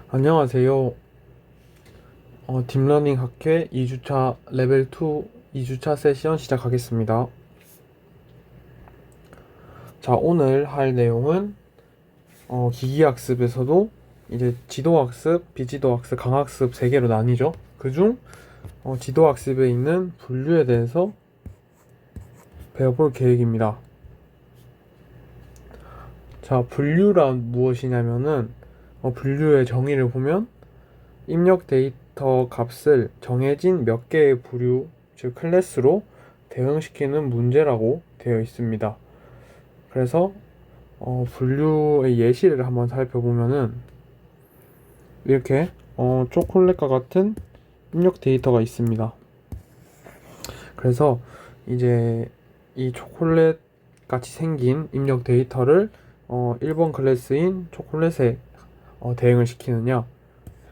안녕하세요. 딥러닝 학회 2주차 레벨 2 2주차 세션 시작하겠습니다. 자, 오늘 할 내용은 기기학습에서도 이제 지도학습, 비지도학습, 강학습 3개로 나뉘죠. 그중 지도학습에 있는 분류에 대해서 배워볼 계획입니다. 자, 분류란 무엇이냐면은 분류의 정의를 보면 입력 데이터 값을 정해진 몇 개의 부류, 즉 클래스로 대응시키는 문제라고 되어 있습니다. 그래서 분류의 예시를 한번 살펴보면은 이렇게 초콜릿과 같은 입력 데이터가 있습니다. 그래서 이제 이 초콜릿 같이 생긴 입력 데이터를 1번 클래스인 초콜릿에 대응을 시키느냐,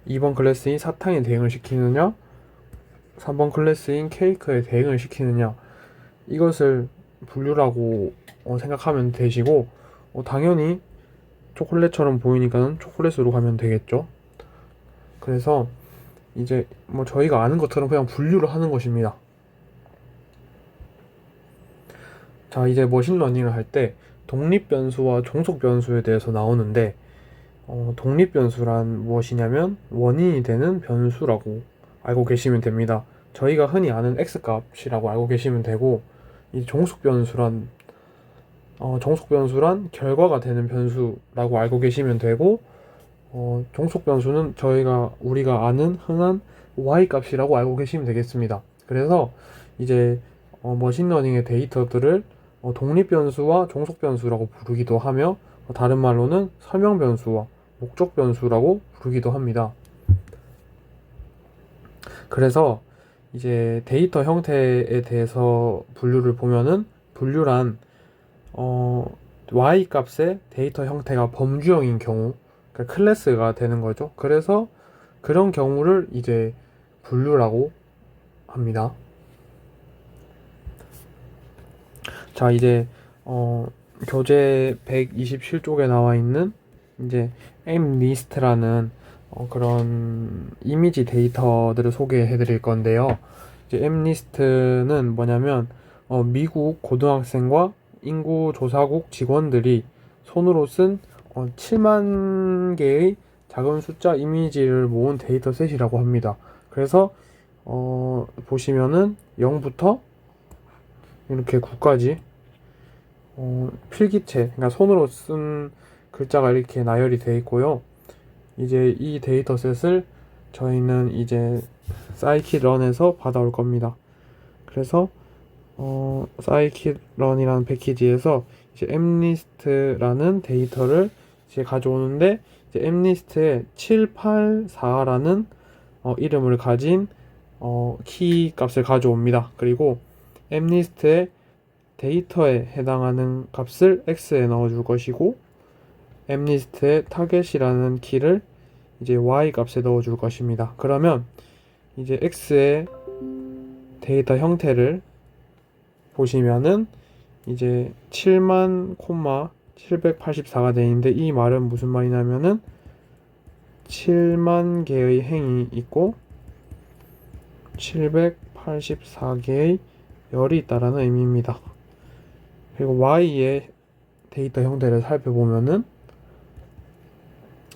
2번 클래스인 사탕에 대응을 시키느냐, 3번 클래스인 케이크에 대응을 시키느냐, 이것을 분류라고 생각하면 되시고, 당연히 초콜릿처럼 보이니까는 초콜릿으로 가면 되겠죠. 그래서 이제 뭐 저희가 아는 것처럼 그냥 분류를 하는 것입니다. 자, 이제 머신러닝을 할 때 독립변수와 종속변수에 대해서 나오는데, 독립변수란 무엇이냐면 원인이 되는 변수라고 알고 계시면 됩니다. 저희가 흔히 아는 x값이라고 알고 계시면 되고, 이 종속변수란 결과가 되는 변수라고 알고 계시면 되고, 종속변수는 우리가 아는 흔한 y값이라고 알고 계시면 되겠습니다. 그래서 이제 머신러닝의 데이터들을 독립변수와 종속변수라고 부르기도 하며, 다른 말로는 설명변수와 목적변수라고 부르기도 합니다. 그래서 이제 데이터 형태에 대해서 분류를 보면은, 분류란 y 값의 데이터 형태가 범주형인 경우, 그러니까 클래스가 되는 거죠. 그래서 그런 경우를 이제 분류라고 합니다. 자, 이제 교재 127쪽에 나와 있는 이제 mlist라는 그런 이미지 데이터들을 소개해 드릴 건데요. 이제 mlist는 뭐냐면 미국 고등학생과 인구조사국 직원들이 손으로 쓴 7만 개의 작은 숫자 이미지를 모은 데이터셋이라고 합니다. 그래서 보시면은 0부터 이렇게 9까지 필기체, 그러니까 손으로 쓴 글자가 이렇게 나열이 되어 있고요. 이제 이 데이터셋을 저희는 이제 사이킷런에서 받아올 겁니다. 그래서 사이킷런이라는 패키지에서 이제 mlist라는 데이터를 이제 가져오는데, 이제 mlist에 784라는 이름을 가진 키 값을 가져옵니다. 그리고 mlist에 데이터에 해당하는 값을 x에 넣어줄 것이고, mlist에 타겟이라는 키를 이제 y 값에 넣어줄 것입니다. 그러면 이제 x의 데이터 형태를 보시면은 이제 7만 784가 되어 있는데, 이 말은 무슨 말이냐면은 7만 개의 행이 있고 784개의 열이 있다라는 의미입니다. 그리고 y의 데이터 형태를 살펴보면은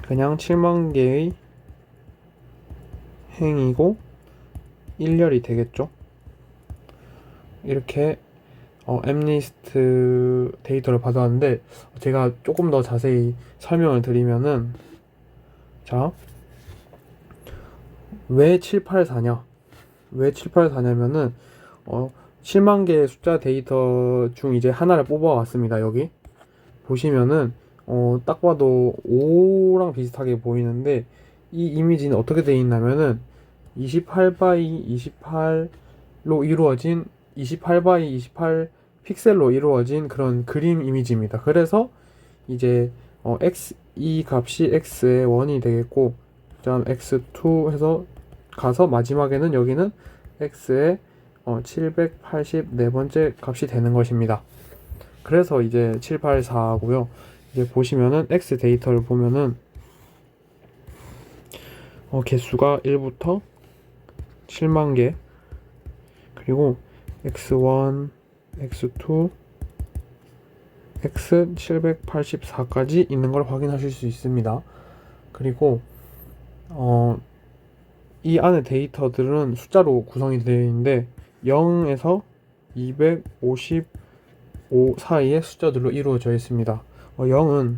그냥 7만 개의 행이고 1열이 되겠죠. 이렇게 mlist 데이터를 받았는데, 제가 조금 더 자세히 설명을 드리면은, 자, 왜 784냐? 왜 784냐면은 7만 개의 숫자 데이터 중 이제 하나를 뽑아왔습니다. 여기 보시면은 딱 봐도 5랑 비슷하게 보이는데, 이 이미지는 어떻게 되어 있냐면은 28x 28로 이루어진 28x 28 픽셀로 이루어진 그런 그림 이미지입니다. 그래서 이제 이 값이 x의 1이 되겠고, 그 다음 x2 해서 가서 마지막에는 여기는 x의 784번째 값이 되는 것입니다. 그래서 이제 784고요. 이제 보시면은 x 데이터를 보면은 개수가 1부터 7만 개, 그리고 x1, x2, x784까지 있는 걸 확인하실 수 있습니다. 그리고 이 안에 데이터들은 숫자로 구성이 되어 있는데 0에서 255 사이의 숫자들로 이루어져 있습니다. 0은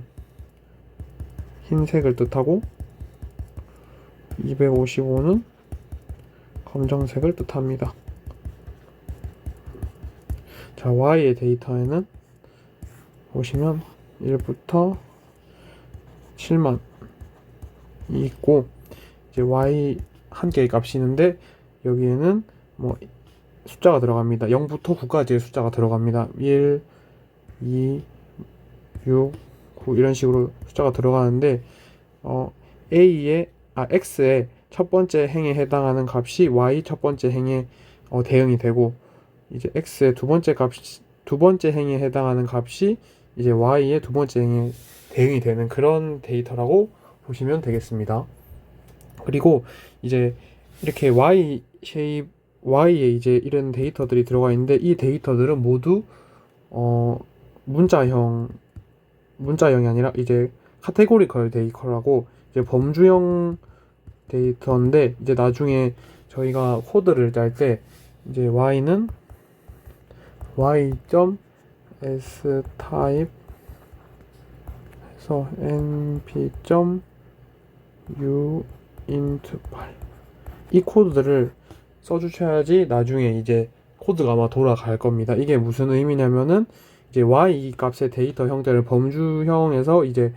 흰색을 뜻하고 255는 검정색을 뜻합니다. 자, Y의 데이터에는 보시면 1부터 7만이 있고, 이제 Y 한 개의 값이 있는데 여기에는 뭐 숫자가 들어갑니다. 0부터 9까지의 숫자가 들어갑니다. 1, 2, 6, 9 이런 식으로 숫자가 들어가는데 X의 첫 번째 행에 해당하는 값이 Y 첫 번째 행에 대응이 되고, 이제 X의 두 번째 행에 해당하는 값이 이제 Y의 두 번째 행에 대응이 되는 그런 데이터라고 보시면 되겠습니다. 그리고 이제 이렇게 Y에 이제 이런 데이터들이 들어가 있는데, 이 데이터들은 모두 문자형이 아니라 이제 카테고리컬 데이터라고, 이제 범주형 데이터인데, 이제 나중에 저희가 코드를 짤 때 이제 Y는 y.stype 해서 np.uint8 이 코드들을 써주셔야지 나중에 이제 코드가 아마 돌아갈 겁니다. 이게 무슨 의미냐면은 이제 y 값의 데이터 형태를 범주형에서 이제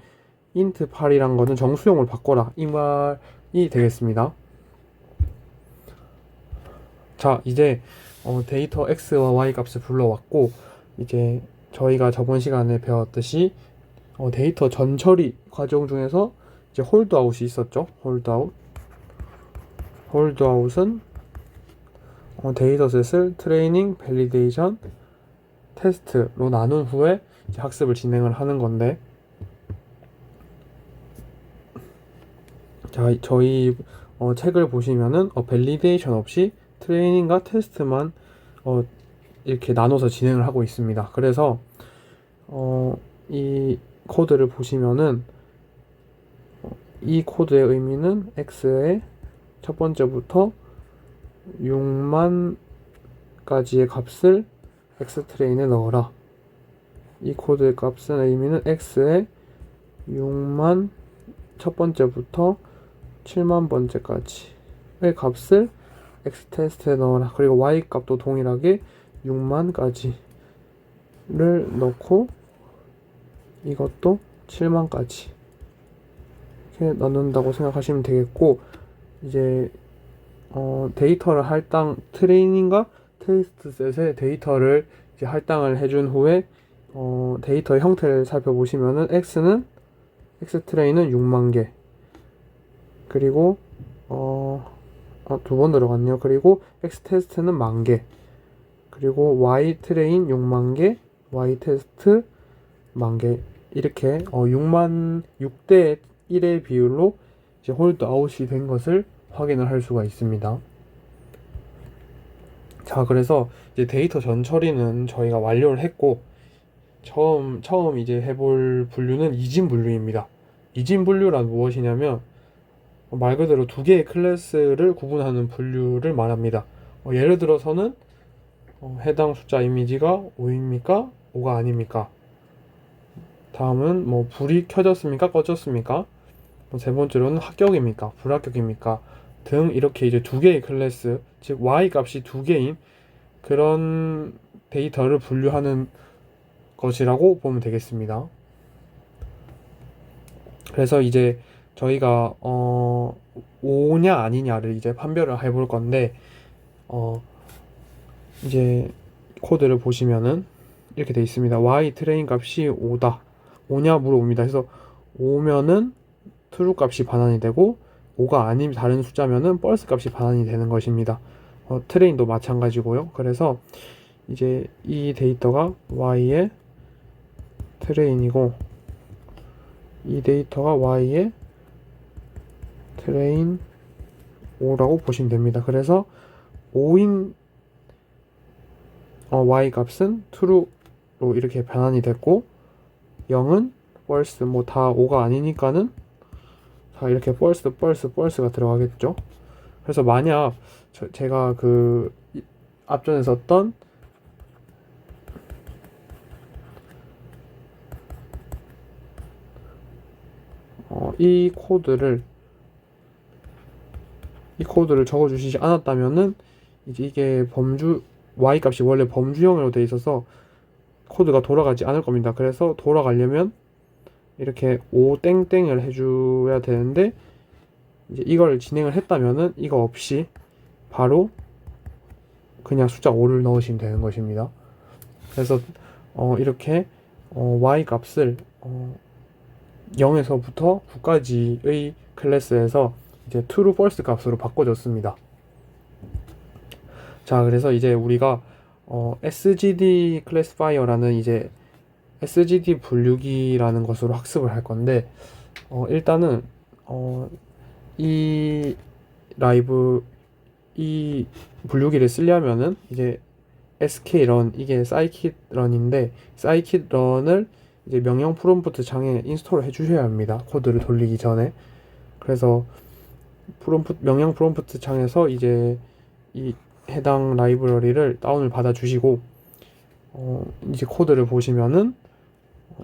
int8이란 거는 정수형을 바꿔라, 이 말이 되겠습니다. 자, 이제 데이터 x와 y 값을 불러왔고, 이제 저희가 저번 시간에 배웠듯이 데이터 전처리 과정 중에서 이제 홀드아웃이 있었죠. 홀드아웃은 데이터셋을 트레이닝, 밸리데이션, 테스트로 나눈 후에 이제 학습을 진행을 하는 건데, 자, 저희 책을 보시면은 밸리데이션 없이 트레이닝과 테스트만 이렇게 나눠서 진행을 하고 있습니다. 그래서 이 코드를 보시면은 이 코드의 의미는 x의 첫 번째부터 6만 가지의 값을 x트레인에 넣어라. 이 코드의 값은 의미는 x의 6만 첫 번째부터 7만 번째까지의 값을 x테스트에 넣어라. 그리고 y 값도 동일하게 6만 가지를 넣고 이것도 7만까지 이렇게 넣는다고 생각하시면 되겠고, 이제 데이터를 트레이닝과 테스트 셋의 데이터를 이제 할당을 해준 후에 데이터의 형태를 살펴보시면은 x트레인은 6만 개, 그리고 두 번 들어갔네요. 그리고 x테스트는 10,000개, 그리고 y트레인 6만 개, y테스트 10,000개, 이렇게 6대 1의 비율로 이제 홀드아웃이 된 것을 확인을 할 수가 있습니다. 자, 그래서 이제 데이터 전처리는 저희가 완료를 했고, 처음 이제 해볼 분류는 이진 분류입니다. 이진 분류란 무엇이냐면 말 그대로 두 개의 클래스를 구분하는 분류를 말합니다. 예를 들어서는 해당 숫자 이미지가 5입니까? 5가 아닙니까? 다음은 뭐 불이 켜졌습니까? 꺼졌습니까? 세 번째로는 합격입니까? 불합격입니까? 등 이렇게 이제 두 개의 클래스, 즉 y 값이 두 개인 그런 데이터를 분류하는 것이라고 보면 되겠습니다. 그래서 이제 저희가 5냐 아니냐를 이제 판별을 해볼 건데, 이제 코드를 보시면은 이렇게 돼 있습니다. y 트레인 값이 5다. 5냐 물어봅니다. 그래서 5면은 true 값이 반환이 되고, 5가 아닌 다른 숫자면은 false 값이 반환이 되는 것입니다. 트레인도 마찬가지고요. 그래서 이제 이 데이터가 y의 트레인이고, 이 데이터가 y의 트레인 5라고 보시면 됩니다. 그래서 5인 y 값은 true로 이렇게 변환이 됐고 0은 false, 뭐 다 5가 아니니까는 다 이렇게 false가 들어가겠죠. 그래서 만약 제가 그 앞전에 썼던 이 코드를 적어주시지 않았다면은 이제 이게 y 값이 원래 범주형으로 돼 있어서 코드가 돌아가지 않을 겁니다. 그래서 돌아가려면 이렇게 5땡땡을 해줘야 되는데 이제 이걸 진행을 했다면은 이거 없이 바로 그냥 숫자 5를 넣으시면 되는 것입니다. 그래서 이렇게 y 값을 0에서부터 9까지의 클래스에서 이제 true, false 값으로 바꿔줬습니다. 자, 그래서 이제 우리가 SGD 클래시파이어라는 이제 SGD 분류기라는 것으로 학습을 할 건데 일단은 이 분류기를 쓰려면은 이제 sklearn, 이게 scikit-learn'인데 scikit-learn을 이제 명령 프롬프트 창에 인스톨을 해주셔야 합니다. 코드를 돌리기 전에. 그래서 명령 프롬프트 창에서 이제 이 해당 라이브러리를 다운을 받아 주시고 이제 코드를 보시면은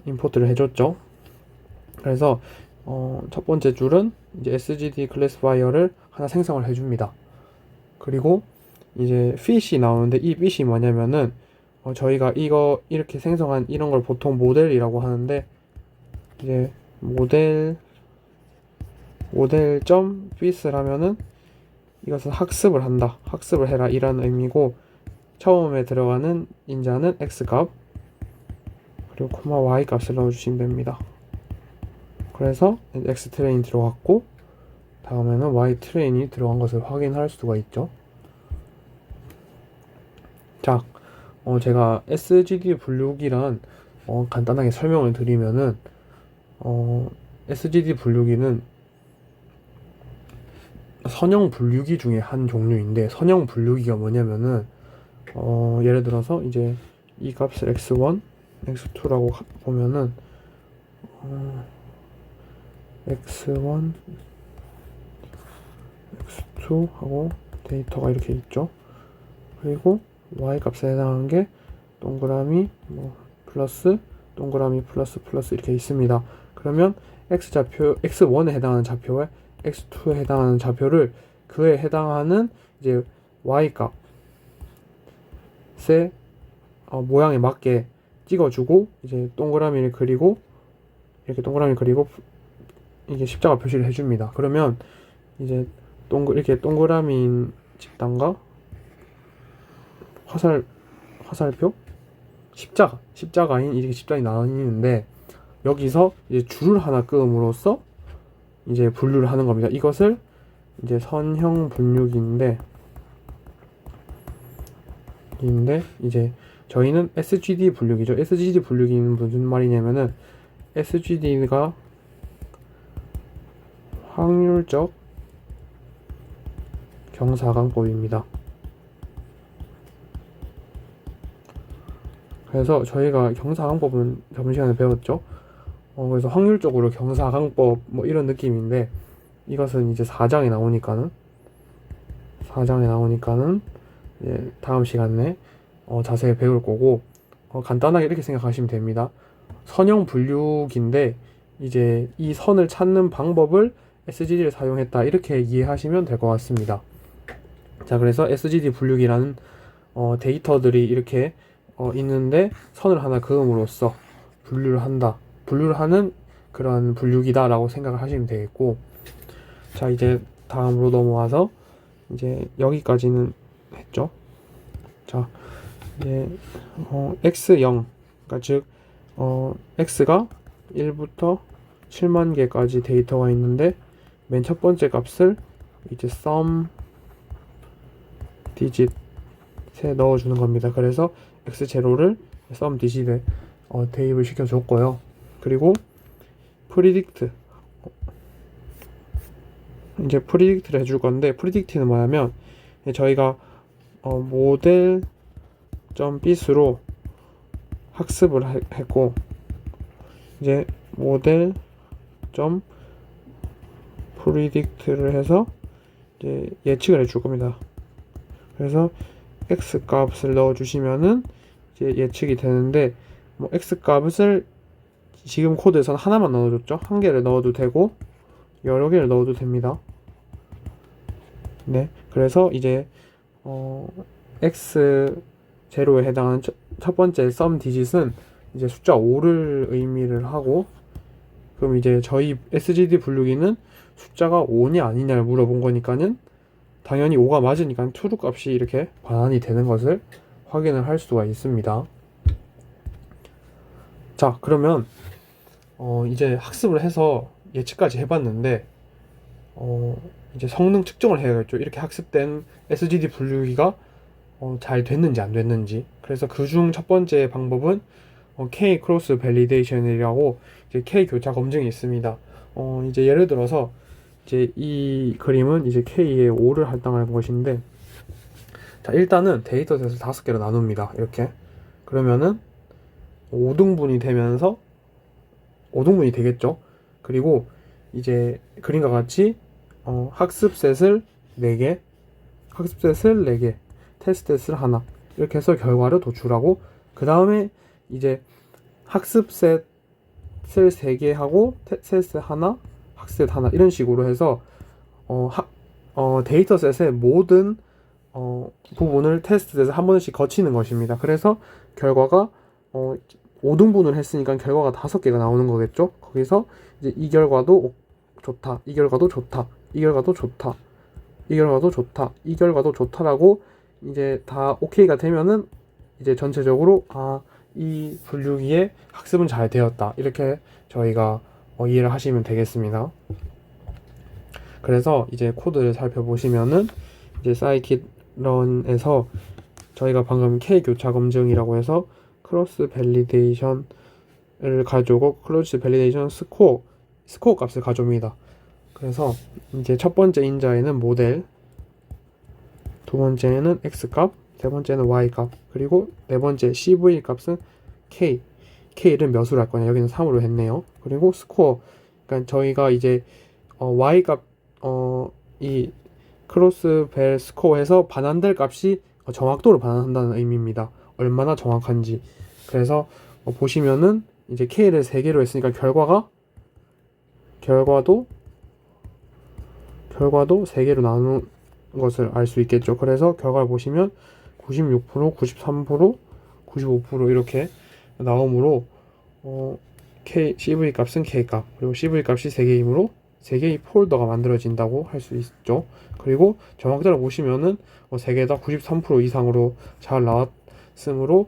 임포트를 해줬죠. 그래서 첫 번째 줄은 이제 SGD 클래시파이어를 하나 생성을 해줍니다. 그리고 이제 fit이 나오는데 이 fit이 뭐냐면은 저희가 이거 이렇게 생성한 이런 걸 보통 모델이라고 하는데 이제 모델.fit을 하면은 이것은 학습을 한다, 학습을 해라 이런 의미고 처음에 들어가는 인자는 x값 그리고 코마 y 값을 넣어주시면 됩니다. 그래서 x 트레인 들어갔고 다음에는 y 트레인이 들어간 것을 확인할 수가 있죠. 자, 제가 SGD 분류기란 간단하게 설명을 드리면은 SGD 분류기는 선형 분류기 중에 한 종류인데 선형 분류기가 뭐냐면은 예를 들어서 이제 이 값을 x1, x2라고 보면은 x1, x2 하고 데이터가 이렇게 있죠. 그리고 y 값에 해당하는 게 동그라미 뭐 플러스 동그라미 플러스 이렇게 있습니다. 그러면 x1에 해당하는 좌표에 x2에 해당하는 좌표를 그에 해당하는 이제 y 값의 모양에 맞게 찍어주고 이제 동그라미를 그리고 이렇게 동그라미 그리고 이게 십자가 표시를 해줍니다. 그러면 이제 이렇게 동그라미인 집단과 화살표 십자가인 이렇게 집단이 나뉘는데 여기서 이제 줄을 하나 끄음으로써 이제 분류를 하는 겁니다. 이것을 이제 선형 분류기인데 이제 저희는 SGD 분류기죠. SGD 분류기는 무슨 말이냐면은 SGD가 확률적 경사광법입니다. 그래서 저희가 경사광법은 저번 시간에 배웠죠. 그래서 확률적으로 경사광법 뭐 이런 느낌인데 이것은 이제 4장에 나오니까는 이제 다음 시간에 자세히 배울 거고 간단하게 이렇게 생각하시면 됩니다. 선형 분류기인데 이제 이 선을 찾는 방법을 SGD를 사용했다 이렇게 이해하시면 될 것 같습니다. 자, 그래서 SGD 분류기라는 데이터들이 이렇게 있는데 선을 하나 그음으로써 분류를 하는 그런 분류기다 라고 생각을 하시면 되겠고, 자 이제 다음으로 넘어와서 이제 여기까지는 했죠. 자 이제 x0, 그러니까 즉 x가 1부터 7만 개까지 데이터가 있는데 맨 첫 번째 값을 이제 sum digit에 넣어주는 겁니다. 그래서 x0를 sum digit에 대입을 시켜줬고요. 그리고 predict 이제 프리딕트를 해줄 건데, 프리딕트는 뭐냐면 저희가 모델 점 bit으로 학습을 했고, 이제 모델 점 predict를 해서 이제 예측을 해줄 겁니다. 그래서 x 값을 넣어주시면은 이제 예측이 되는데, 뭐 x 값을 지금 코드에서는 하나만 넣어줬죠. 한 개를 넣어도 되고 여러 개를 넣어도 됩니다. 네, 그래서 이제 x 제로에 해당하는 첫 번째 sum digit은 이제 숫자 5를 의미를 하고, 그럼 이제 저희 SGD 분류기는 숫자가 5냐 아니냐를 물어본 거니까는 당연히 5가 맞으니까 true 값이 이렇게 반환이 되는 것을 확인을 할 수가 있습니다. 자, 그러면 이제 학습을 해서 예측까지 해봤는데 이제 성능 측정을 해야겠죠. 이렇게 학습된 SGD 분류기가 잘 됐는지 안 됐는지. 그래서 그중 첫 번째 방법은 K 크로스 밸리데이션이라고 이제 K 교차 검증이 있습니다. 이제 예를 들어서 이제 이 그림은 이제 K의 5를 할당하는 것인데, 자, 일단은 데이터셋을 5개로 나눕니다. 이렇게. 그러면은 5등분이 되면서 5등분이 되겠죠. 그리고 이제 그림과 같이 학습셋을 4개, 학습셋을 4개, 테스트셋을 하나, 이렇게 해서 결과를 도출하고, 그 다음에 이제 학습셋을 3개 하고 테스트셋 하나, 학습셋 하나, 이런 식으로 해서 데이터셋의 모든 부분을 테스트셋을 한 번씩 거치는 것입니다. 그래서 결과가 5등분을 했으니까 결과가 5개가 나오는 거겠죠. 거기서 이제 이 결과도 좋다, 이 결과도 좋다, 이 결과도 좋다, 이 결과도 좋다, 이 결과도 좋다라고 이제 다 오케이가 되면은 이제 전체적으로 이 분류기의 학습은 잘 되었다, 이렇게 저희가 이해를 하시면 되겠습니다. 그래서 이제 코드를 살펴보시면은 이제 scikit-learn에서 저희가 방금 K 교차 검증이라고 해서 크로스 밸리데이션을 가져오고 크로스 밸리데이션 스코어 값을 가져옵니다. 그래서 이제 첫 번째 인자에는 모델, 두 번째는 x 값, 세 번째는 y 값, 그리고 네 번째 cv 값은 k를 몇으로 할 거냐, 여기는 3으로 했네요. 그리고 스코어, 그러니까 저희가 이제 y 값 이 크로스 벨 스코어에서 반환될 값이 정확도를 반환한다는 의미입니다. 얼마나 정확한지. 그래서 보시면은 이제 k를 3개로 했으니까 결과도 3개로 나눈 것을 알 수 있겠죠. 그래서 결과를 보시면 96%, 93%, 95% 이렇게 나오므로 CV 값은 K 값, 그리고 CV 값이 3개이므로 3개의 폴더가 만들어진다고 할 수 있죠. 그리고 정확도를 보시면은 3개 다 93% 이상으로 잘 나왔으므로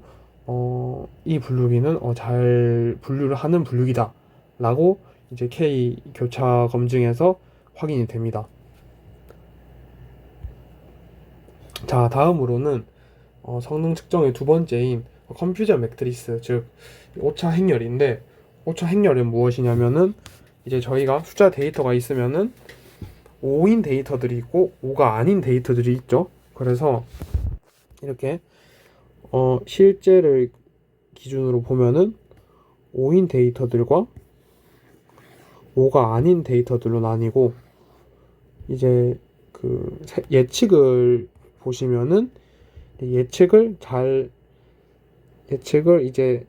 이 분류기는 잘 분류를 하는 분류기다 라고 이제 K 교차 검증에서 확인이 됩니다. 자, 다음으로는 성능 측정의 두 번째인 컴퓨저 매트리스, 즉 오차 행렬인데, 오차 행렬은 무엇이냐면은 이제 저희가 숫자 데이터가 있으면은 5인 데이터들이 있고 5가 아닌 데이터들이 있죠. 그래서 이렇게 실제를 기준으로 보면은 5인 데이터들과 5가 아닌 데이터들로 나뉘고, 이제 그 예측을 보시면은 예측을 이제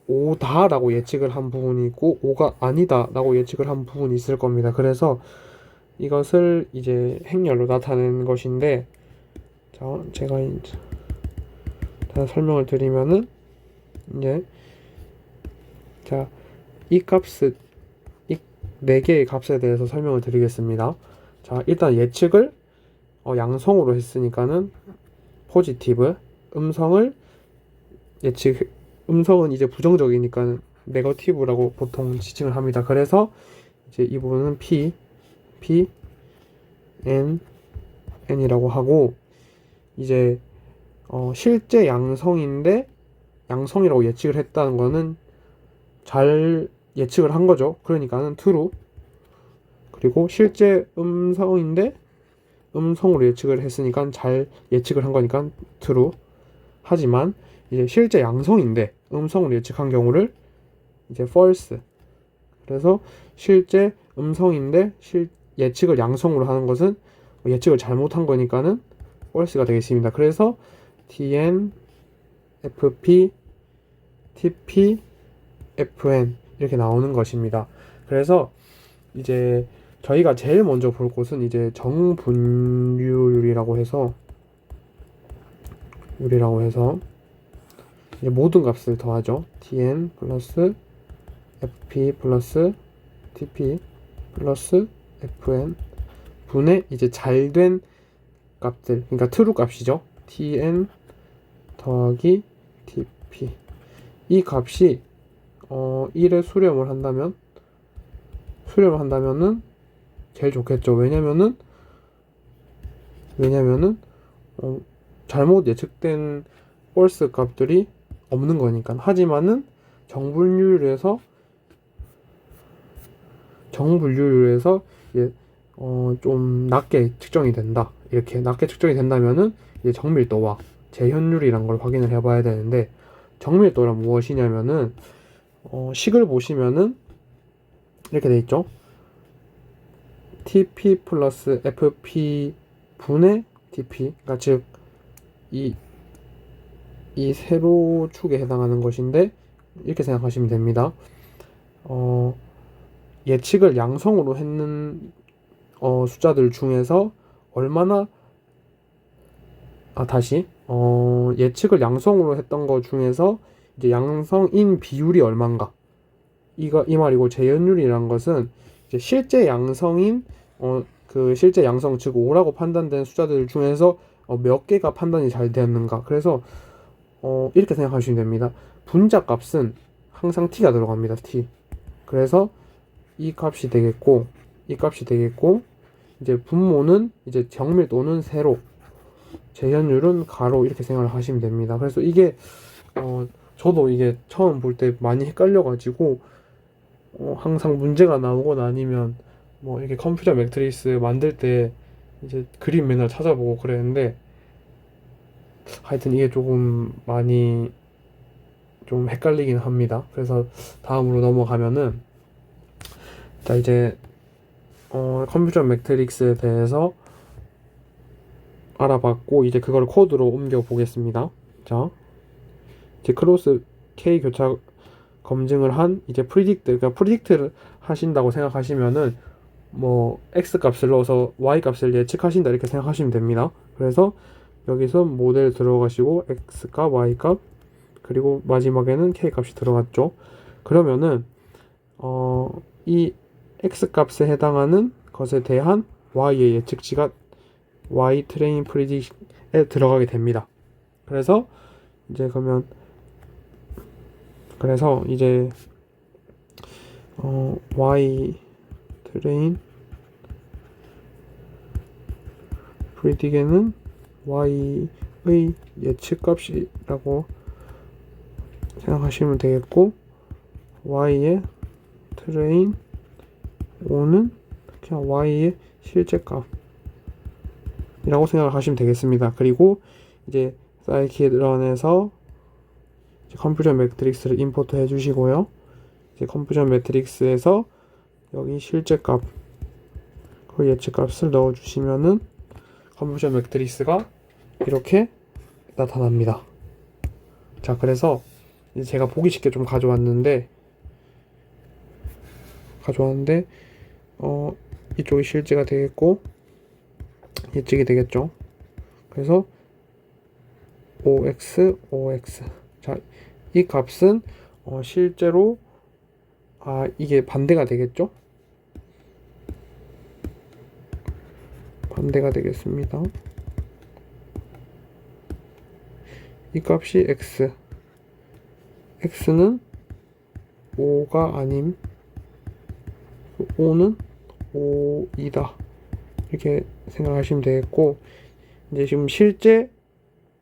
5다라고 예측을 한 부분이 있고 5가 아니다라고 예측을 한 부분이 있을 겁니다. 그래서 이것을 이제 행렬로 나타내는 것인데, 자, 제가 이제 다 설명을 드리면은 이제 자, 이 4개의 값에 대해서 설명을 드리겠습니다. 자, 일단 예측을 양성으로 했으니까는 포지티브, 음성은 이제 부정적이니까 네거티브라고 보통 지칭을 합니다. 그래서 이제 이 부분은 N이라고 하고, 이제 실제 양성인데 양성이라고 예측을 했다는 거는 잘 예측을 한 거죠. 그러니까는 true. 그리고 실제 음성인데 음성으로 예측을 했으니까 잘 예측을 한 거니까 true. 하지만 이제 실제 양성인데 음성으로 예측한 경우를 이제 false. 그래서 실제 음성인데 예측을 양성으로 하는 것은 예측을 잘못한 거니까는 false가 되겠습니다. 그래서 TN, FP, TP, FN 이렇게 나오는 것입니다. 그래서 이제 저희가 제일 먼저 볼 곳은 이제 정분류율이라고 해서 이제 모든 값을 더하죠. TN 플러스 FP 플러스 TP 플러스 FN 분의 이제 잘된 값들, 그러니까 true 값이죠. TN 더하기 TP. 이 값이 1에 수렴을 한다면은 제일 좋겠죠. 왜냐면은 잘못 예측된 false 값들이 없는 거니까. 하지만은 정분류율에서 좀 낮게 측정이 된다. 이렇게 낮게 측정이 된다면은 이제 정밀도와 재현율이란 걸 확인을 해봐야 되는데, 정밀도란 무엇이냐면은 식을 보시면은 이렇게 돼 있죠. TP 플러스 FP 분의 TP, 그러니까 즉 이 세로축에 해당하는 것인데 이렇게 생각하시면 됩니다. 예측을 양성으로 했는 숫자들 중에서 얼마나 예측을 양성으로 했던 것 중에서 이제 양성인 비율이 얼마인가, 이 말이고, 재현율이란 것은 이제 실제 양성인 실제 양성, 즉 5라고 판단된 숫자들 중에서 몇 개가 판단이 잘 되었는가. 그래서 이렇게 생각하시면 됩니다. 분자 값은 항상 t가 들어갑니다. t. 그래서 이 값이 되겠고 이제 분모는 이제 정밀도는 세로, 재현율은 가로, 이렇게 생각을 하시면 됩니다. 그래서 이게 저도 이게 처음 볼 때 많이 헷갈려가지고 항상 문제가 나오거나 아니면 뭐 이렇게 컴퓨터 매트릭스 만들 때 이제 그림 맨날 찾아보고 그랬는데, 하여튼 이게 조금 많이 좀 헷갈리긴 합니다. 그래서 다음으로 넘어가면은, 자 이제 컴퓨터 매트릭스에 대해서 알아봤고, 이제 그걸 코드로 옮겨 보겠습니다. 자, 이제 크로스 K 교차 검증을 한 이제 그러니까 프리딕트를 하신다고 생각하시면은 뭐 x 값을 넣어서 y 값을 예측하신다 이렇게 생각하시면 됩니다. 그래서 여기서 모델 들어가시고 x 값, y 값, 그리고 마지막에는 k 값이 들어갔죠. 그러면은 이 x 값에 해당하는 것에 대한 y의 예측치가 y 트레인 프리딕에 들어가게 됩니다. 그래서 이제 y 트레인 프리딕에는 y의 예측값이라고 생각하시면 되겠고, y의 트레인 5는 그냥 y의 실제값이라고 생각하시면 되겠습니다. 그리고 이제 사이키드런에서 컴퓨전 매트릭스를 임포트 해주시고요. 이제 컴퓨전 매트릭스에서 여기 실제값, 그 예측값을 넣어주시면은 컴퓨전 매트릭스가 이렇게 나타납니다. 자, 그래서 이제 제가 보기 쉽게 좀 가져왔는데 이쪽이 실제가 되겠고 예측이 되겠죠. 그래서 OX. 자, 이 값은 실제로 이게 반대가 되겠죠. 반대가 되겠습니다. 이 값이 x는 5가 아님 5는 5이다 이렇게 생각하시면 되겠고, 이제 지금 실제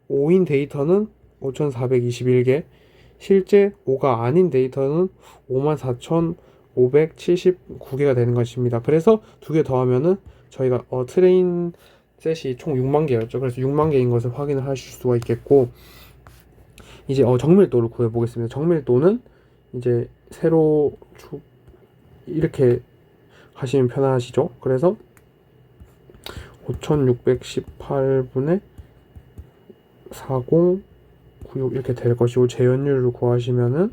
5인 데이터는 5421개, 실제 5가 아닌 데이터는 579개가 되는 것입니다. 그래서 두 개 더하면은 저희가 트레인 셋이 총 6만 개였죠. 그래서 6만 개인 것을 확인을 하실 수가 있겠고, 이제 정밀도를 구해 보겠습니다. 정밀도는 이제 세로 쭉 이렇게 하시면 편하시죠. 그래서 5618분의 4096 이렇게 될 것이고, 재현율을 구하시면은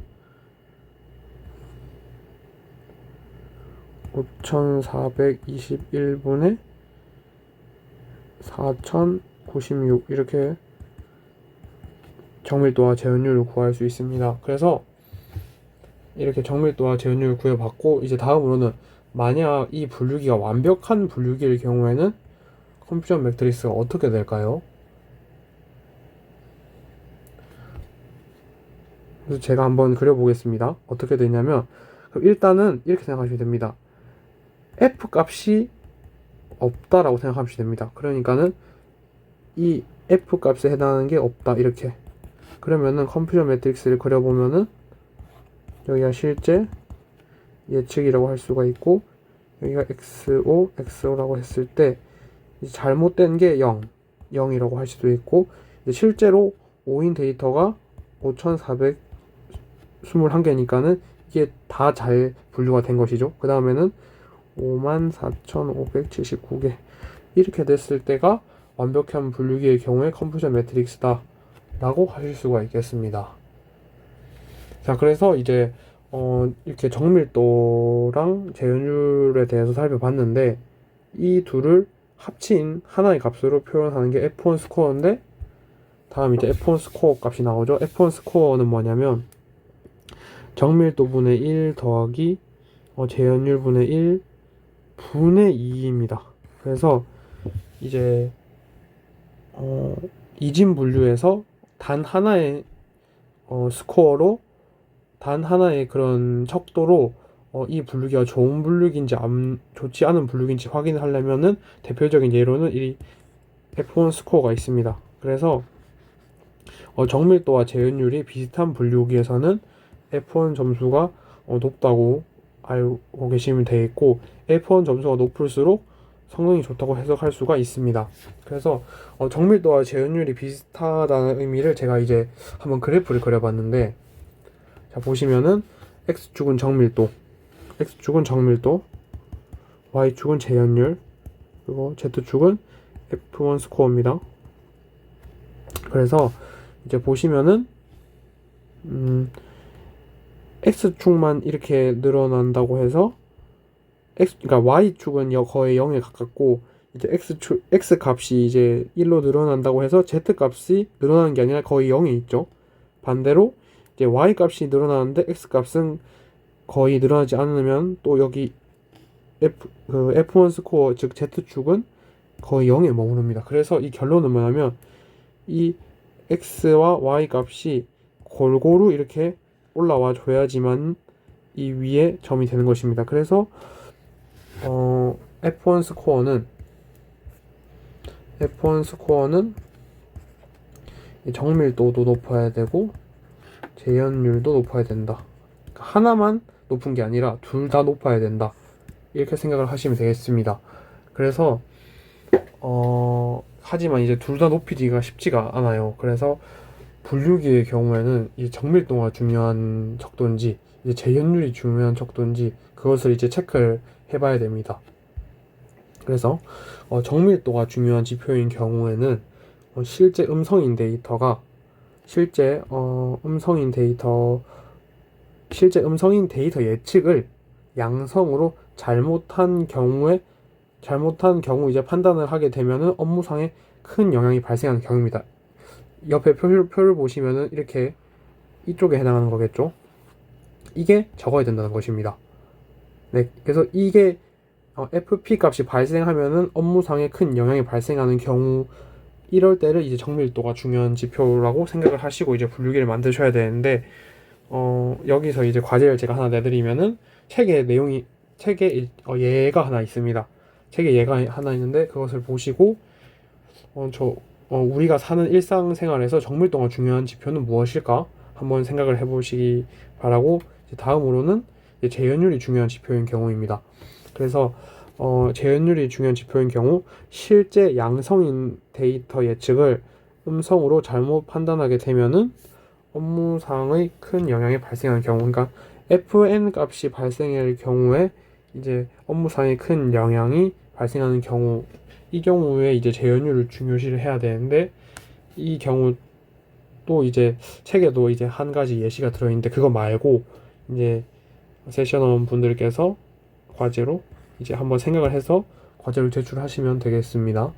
5421분의 4096 이렇게 정밀도와 재현율을 구할 수 있습니다. 그래서 이렇게 정밀도와 재현율을 구해봤고, 이제 다음으로는 만약 이 분류기가 완벽한 분류기일 경우에는 컴퓨전 매트릭스가 어떻게 될까요? 그래서 제가 한번 그려보겠습니다. 어떻게 되냐면, 그럼 일단은 이렇게 생각하시면 됩니다. F 값이 없다라고 생각하시면 됩니다. 그러니까는 이 F 값에 해당하는 게 없다, 이렇게. 그러면은 컴퓨전 매트릭스를 그려보면은 여기가 실제 예측이라고 할 수가 있고, 여기가 XO, XO라고 했을 때 잘못된 게 0, 0이라고 할 수도 있고, 실제로 5인 데이터가 5421개니까는 이게 다 잘 분류가 된 것이죠. 그 다음에는 54,579개 이렇게 됐을 때가 완벽한 분류기의 경우에 컴퓨전 매트릭스다 라고 하실 수가 있겠습니다. 자, 그래서 이제 이렇게 정밀도랑 재현율에 대해서 살펴봤는데, 이 둘을 합친 하나의 값으로 표현하는 게 F1 스코어인데, 다음 이제 F1 스코어 값이 나오죠. F1 스코어는 뭐냐면 정밀도 분의 1 더하기 재현율 분의 1 분의 2입니다. 그래서 이제 이진 분류에서 단 하나의 스코어로, 단 하나의 그런 척도로 이 분류기가 좋은 분류기인지 좋지 않은 분류기인지 확인하려면은 대표적인 예로는 이 F1 스코어가 있습니다. 그래서 정밀도와 재현율이 비슷한 분류기에서는 F1 점수가 높다고 알고 계시면 되겠고, F1 점수가 높을수록 성능이 좋다고 해석할 수가 있습니다. 그래서 정밀도와 재현율이 비슷하다는 의미를 제가 이제 한번 그래프를 그려봤는데, 자, 보시면은 X축은 정밀도, X축은 정밀도, Y축은 재현율, 그리고 Z축은 F1 스코어입니다. 그래서 이제 보시면은 X축만 이렇게 늘어난다고 해서 그러니까 Y축은 거의 0에 가깝고, 이제 X 값이 이제 1로 늘어난다고 해서 Z 값이 늘어나는 게 아니라 거의 0에 있죠. 반대로 이제 Y 값이 늘어나는데 X 값은 거의 늘어나지 않으면 또 여기 F1 스코어, 즉 Z축은 거의 0에 머무릅니다. 그래서 이 결론은 뭐냐면 이 X와 Y 값이 골고루 이렇게 올라와 줘야지만 이 위에 점이 되는 것입니다. 그래서 F1 스코어는 정밀도도 높아야 되고 재현율도 높아야 된다. 하나만 높은 게 아니라 둘 다 높아야 된다, 이렇게 생각을 하시면 되겠습니다. 그래서 하지만 이제 둘 다 높이기가 쉽지가 않아요. 그래서 분류기의 경우에는 이 정밀도가 중요한 척도인지 이제 재현율이 중요한 척도인지 그것을 이제 체크를 해봐야 됩니다. 그래서 정밀도가 중요한 지표인 경우에는 실제 음성인 데이터 예측을 양성으로 잘못한 경우 이제 판단을 하게 되면은 업무상에 큰 영향이 발생하는 경우입니다. 옆에 표를 보시면은 이렇게 이쪽에 해당하는 거겠죠. 이게 적어야 된다는 것입니다. 네, 그래서 이게 FP 값이 발생하면은 업무상에 큰 영향이 발생하는 경우, 이럴 때를 이제 정밀도가 중요한 지표라고 생각을 하시고 이제 분류기를 만드셔야 되는데, 여기서 이제 과제를 제가 하나 내드리면은 책에 예가 하나 있습니다. 책에 예가 하나 있는데 그것을 보시고 우리가 사는 일상생활에서 정밀도가 중요한 지표는 무엇일까 한번 생각을 해보시기 바라고, 다음으로는 재현율이 중요한 지표인 경우입니다. 그래서 재현율이 중요한 지표인 경우 실제 양성인 데이터 예측을 음성으로 잘못 판단하게 되면은 업무상의 큰 영향이 발생하는 경우, 그러니까 FN 값이 발생할 경우에 이제 업무상의 큰 영향이 발생하는 경우, 이 경우에 이제 재현율을 중요시를 해야 되는데, 이 경우 또 이제 책에도 이제 한 가지 예시가 들어있는데, 그거 말고 이제 세션원 분들께서 과제로 이제 한번 생각을 해서 과제를 제출하시면 되겠습니다.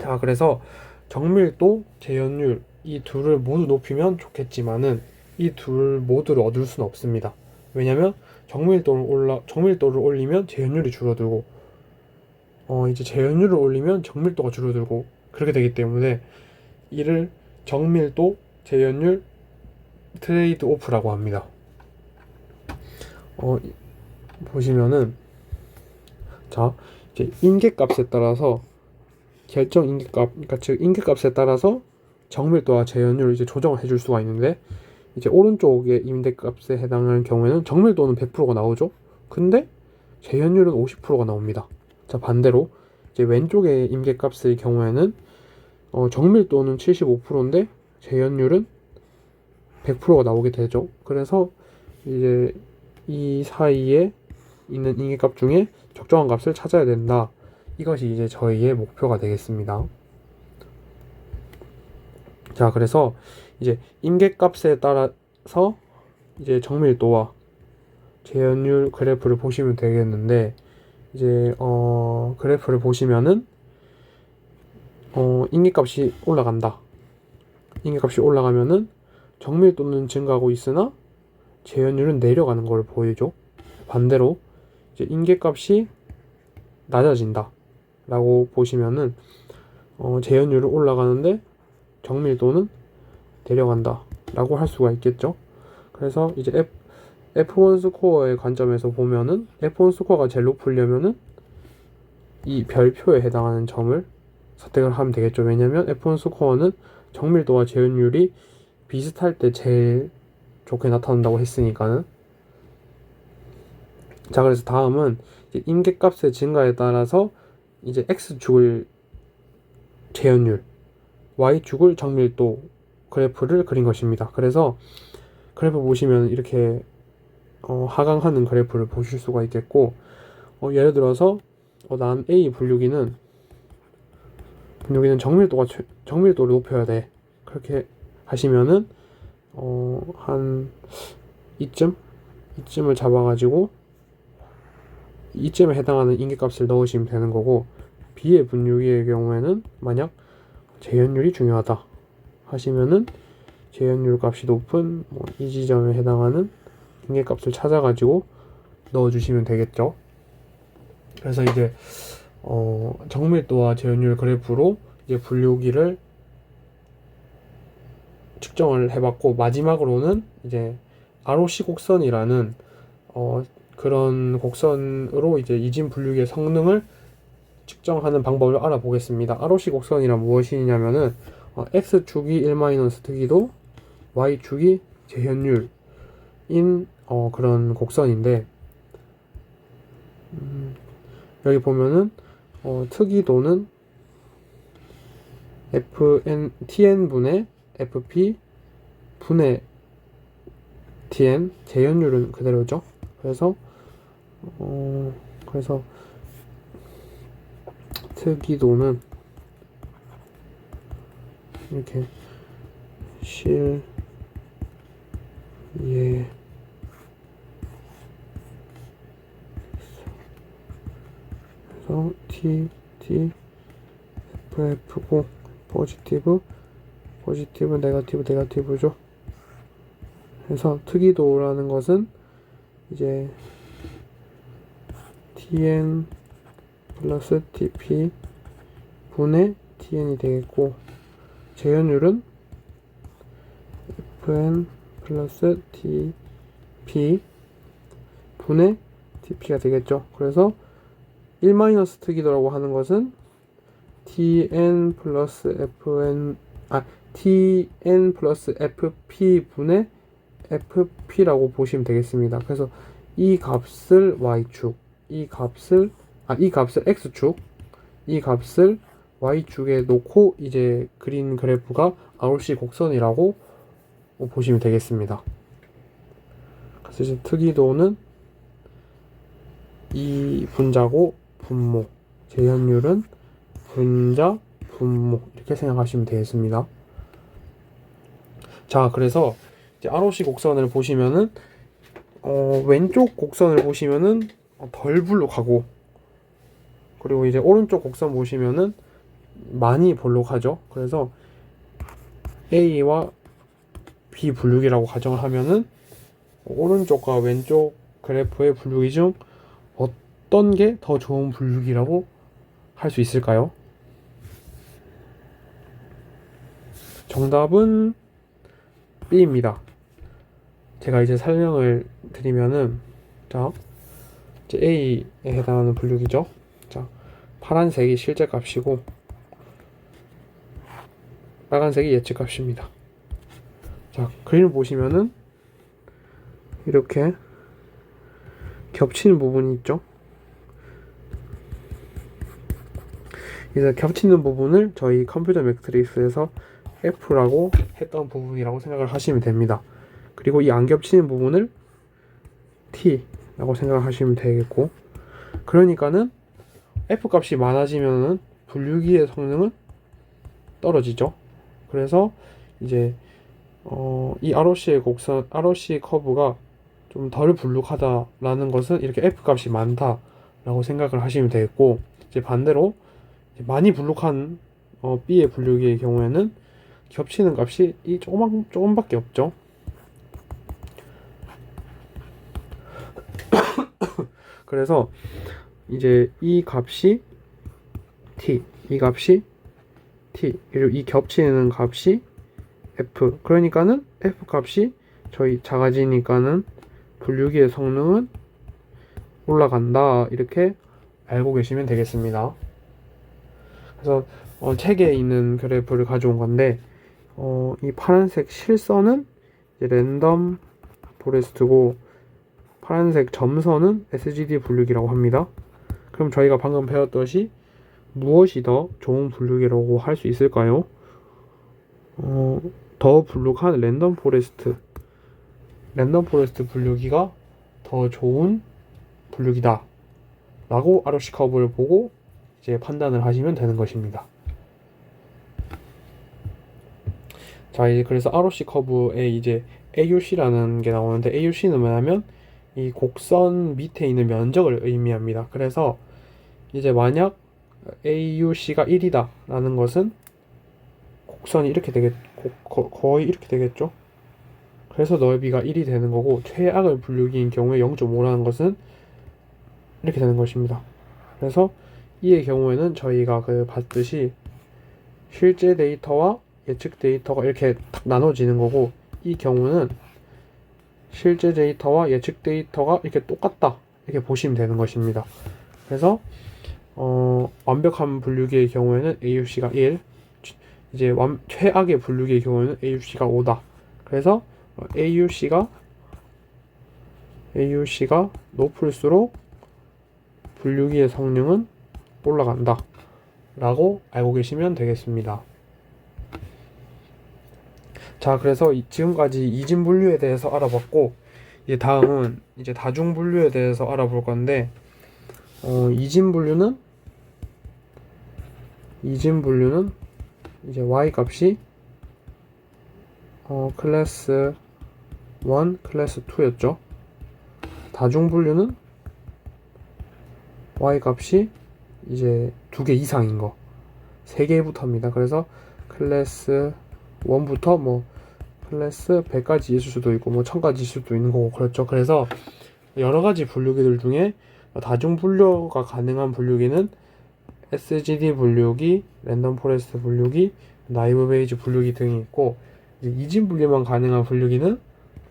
자, 그래서 정밀도, 재현율 이 둘을 모두 높이면 좋겠지만은 이 둘 모두를 얻을 수는 없습니다. 왜냐면 정밀도를 올리면 재현율이 줄어들고 이제 재현율을 올리면 정밀도가 줄어들고 그렇게 되기 때문에 이를 정밀도, 재현율 트레이드 오프라고 합니다. 보시면은 자, 이제 인계값에 따라서 결정 인계값, 그러니까 즉 인계값에 따라서 정밀도와 재현율을 이제 조정을 해줄 수가 있는데, 이제 오른쪽의 임대값에 해당하는 경우에는 정밀도는 100%가 나오죠. 근데 재현율은 50%가 나옵니다. 자, 반대로 이제 왼쪽의 임계값의 경우에는 정밀도는 75%인데 재현율은 100%가 나오게 되죠. 그래서 이제 이 사이에 있는 임계값 중에 적정한 값을 찾아야 된다. 이것이 이제 저희의 목표가 되겠습니다. 자, 그래서 이제 임계값에 따라서 이제 정밀도와 재현율 그래프를 보시면 되겠는데, 이제 그래프를 보시면은 임계값이 올라간다. 임계값이 올라가면은 정밀도는 증가하고 있으나 재현율은 내려가는 걸 보이죠. 반대로 이제 임계값이 낮아진다 라고 보시면은 재현율은 올라가는데 정밀도는 내려간다 라고 할 수가 있겠죠. 그래서 이제 F1 스코어의 관점에서 보면은 F1 스코어가 제일 높으려면은 이 별표에 해당하는 점을 선택을 하면 되겠죠. 왜냐면 F1 스코어는 정밀도와 재현율이 비슷할 때 제일 좋게 나타난다고 했으니까는. 자, 그래서 다음은 이제 임계값의 증가에 따라서 이제 X축을 재현율, Y축을 정밀도 그래프를 그린 것입니다. 그래서 그래프 보시면 이렇게 하강하는 그래프를 보실 수가 있겠고, 예를 들어서 난 A 분류기는 정밀도를 높여야 돼. 그렇게 하시면은 한 이쯤을 잡아가지고 이쯤에 해당하는 임계값을 넣으시면 되는 거고, B의 분류기의 경우에는 만약 재현율이 중요하다 하시면은 재현율 값이 높은 이 지점에 해당하는 임계값을 찾아가지고 넣어주시면 되겠죠. 그래서 이제 정밀도와 재현율 그래프로 이제 분류기를 측정을 해봤고, 마지막으로는 이제 ROC 곡선이라는 그런 곡선으로 이제 이진 분류기의 성능을 측정하는 방법을 알아보겠습니다. ROC 곡선이란 무엇이냐면은 X축이 1- 특이도, Y축이 재현율인 그런 곡선인데, 여기 보면은 특이도는 TN분의 FP 분의 TN, 재현율은 그대로죠. 그래서 특이도는 이렇게 그래서 FF고 포지티브, 네거티브죠. 그래서 특이도라는 것은 이제 TN 플러스 TP 분의 TN이 되겠고, 재현율은 FN 플러스 TP 분의 TP가 되겠죠. 그래서 1- 특이도라고 하는 것은 TN 플러스 FP 분의 fp라고 보시면 되겠습니다. 그래서 이 값을 y축, 이 값을 x축, 이 값을 y축에 놓고 이제 그린 그래프가 ROC 곡선이라고 보시면 되겠습니다. 그래서 이제 특이도는 이 분자고 분모, 재현율은 분자, 분모 이렇게 생각하시면 되겠습니다. 자, 그래서 이제 ROC 곡선을 보시면은 왼쪽 곡선을 보시면은 덜 불룩하고, 그리고 이제 오른쪽 곡선 보시면은 많이 볼록하죠. 그래서 A와 B 분류기라고 가정을 하면은 오른쪽과 왼쪽 그래프의 분류기 중 어떤 게 더 좋은 분류기라고 할 수 있을까요? 정답은 B입니다. 제가 이제 설명을 드리면은, 자, 이제 A에 해당하는 분류기죠. 자, 파란색이 실제 값이고 빨간색이 예측 값입니다. 자, 그림을 보시면은 이렇게 겹치는 부분이 있죠. 그래서 겹치는 부분을 저희 컴퓨터 매트릭스에서 F라고 했던 부분이라고 생각을 하시면 됩니다. 그리고 이 안 겹치는 부분을 T라고 생각하시면 되겠고, 그러니까는 F 값이 많아지면은 분류기의 성능은 떨어지죠. 그래서 이제 이 ROC의 곡선, ROC 커브가 좀 덜 불룩하다라는 것은 이렇게 F 값이 많다라고 생각을 하시면 되겠고, 이제 반대로 많이 불룩한 B의 분류기의 경우에는 겹치는 값이 이 조금밖에 없죠. 그래서 이제 이 값이 T, 이 값이 T, 그리고 이 겹치는 값이 F. 그러니까는 F 값이 저희 작아지니까는 분류기의 성능은 올라간다, 이렇게 알고 계시면 되겠습니다. 그래서 책에 있는 그래프를 가져온 건데, 이 파란색 실선은 이제 랜덤 포레스트고 파란색 점선은 SGD 분류기라고 합니다. 그럼 저희가 방금 배웠듯이 무엇이 더 좋은 분류기라고 할 수 있을까요? 더 불룩한 랜덤 포레스트 분류기가 더 좋은 분류기다 라고 ROC 커브를 보고 이제 판단을 하시면 되는 것입니다. 자, 이제 그래서 ROC 커브에 이제 AUC라는 게 나오는데, AUC는 뭐냐면 이 곡선 밑에 있는 면적을 의미합니다. 그래서 이제 만약 AUC가 1이다 라는 것은 곡선이 이렇게 거의 이렇게 되겠죠. 그래서 넓이가 1이 되는 거고, 최악의 분류기인 경우에 0.5라는 것은 이렇게 되는 것입니다. 그래서 이의 경우에는 저희가 봤듯이 실제 데이터와 예측 데이터가 이렇게 딱 나눠지는 거고, 이 경우는 실제 데이터와 예측 데이터가 이렇게 똑같다, 이렇게 보시면 되는 것입니다. 그래서 완벽한 분류기의 경우에는 AUC가 1, 이제 최악의 분류기의 경우에는 AUC가 5다. 그래서 AUC가 높을수록 분류기의 성능은 올라간다 라고 알고 계시면 되겠습니다. 자, 그래서 지금까지 이진 분류에 대해서 알아봤고, 이제 다음은 이제 다중 분류에 대해서 알아볼 건데, 이진 분류는 이제 y 값이 클래스 1, 클래스 2였죠. 다중 분류는 y 값이 이제 2개 이상인 거, 3개부터입니다. 그래서 클래스 1부터 뭐 클래스 100까지 있을 수도 있고 뭐 1000까지 있을 수도 있는 거고, 그렇죠. 그래서 여러 가지 분류기들 중에 다중 분류가 가능한 분류기는 SGD 분류기, 랜덤 포레스트 분류기, 나이브 베이지 분류기 등이 있고, 이제 이진 분류만 가능한 분류기는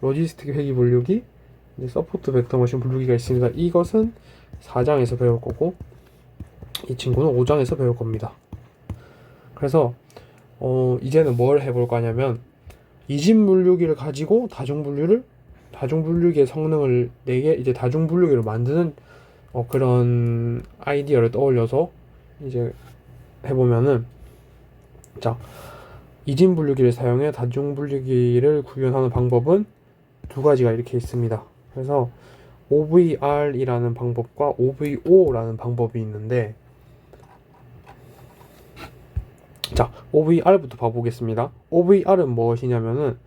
로지스틱 회귀 분류기, 이제 서포트 벡터 머신 분류기가 있습니다. 이것은 4장에서 배울 거고, 이 친구는 5장에서 배울 겁니다. 그래서 이제는 뭘 해볼 거냐면, 이진 분류기를 가지고 다중분류기의 성능을 내게 이제 다중분류기를 만드는 그런 아이디어를 떠올려서 이제 해보면은, 자, 이진 분류기를 사용해 다중분류기를 구현하는 방법은 두 가지가 이렇게 있습니다. 그래서 OVR이라는 방법과 OVO라는 방법이 있는데, 자, OVR부터 봐보겠습니다. OVR은 무엇이냐면은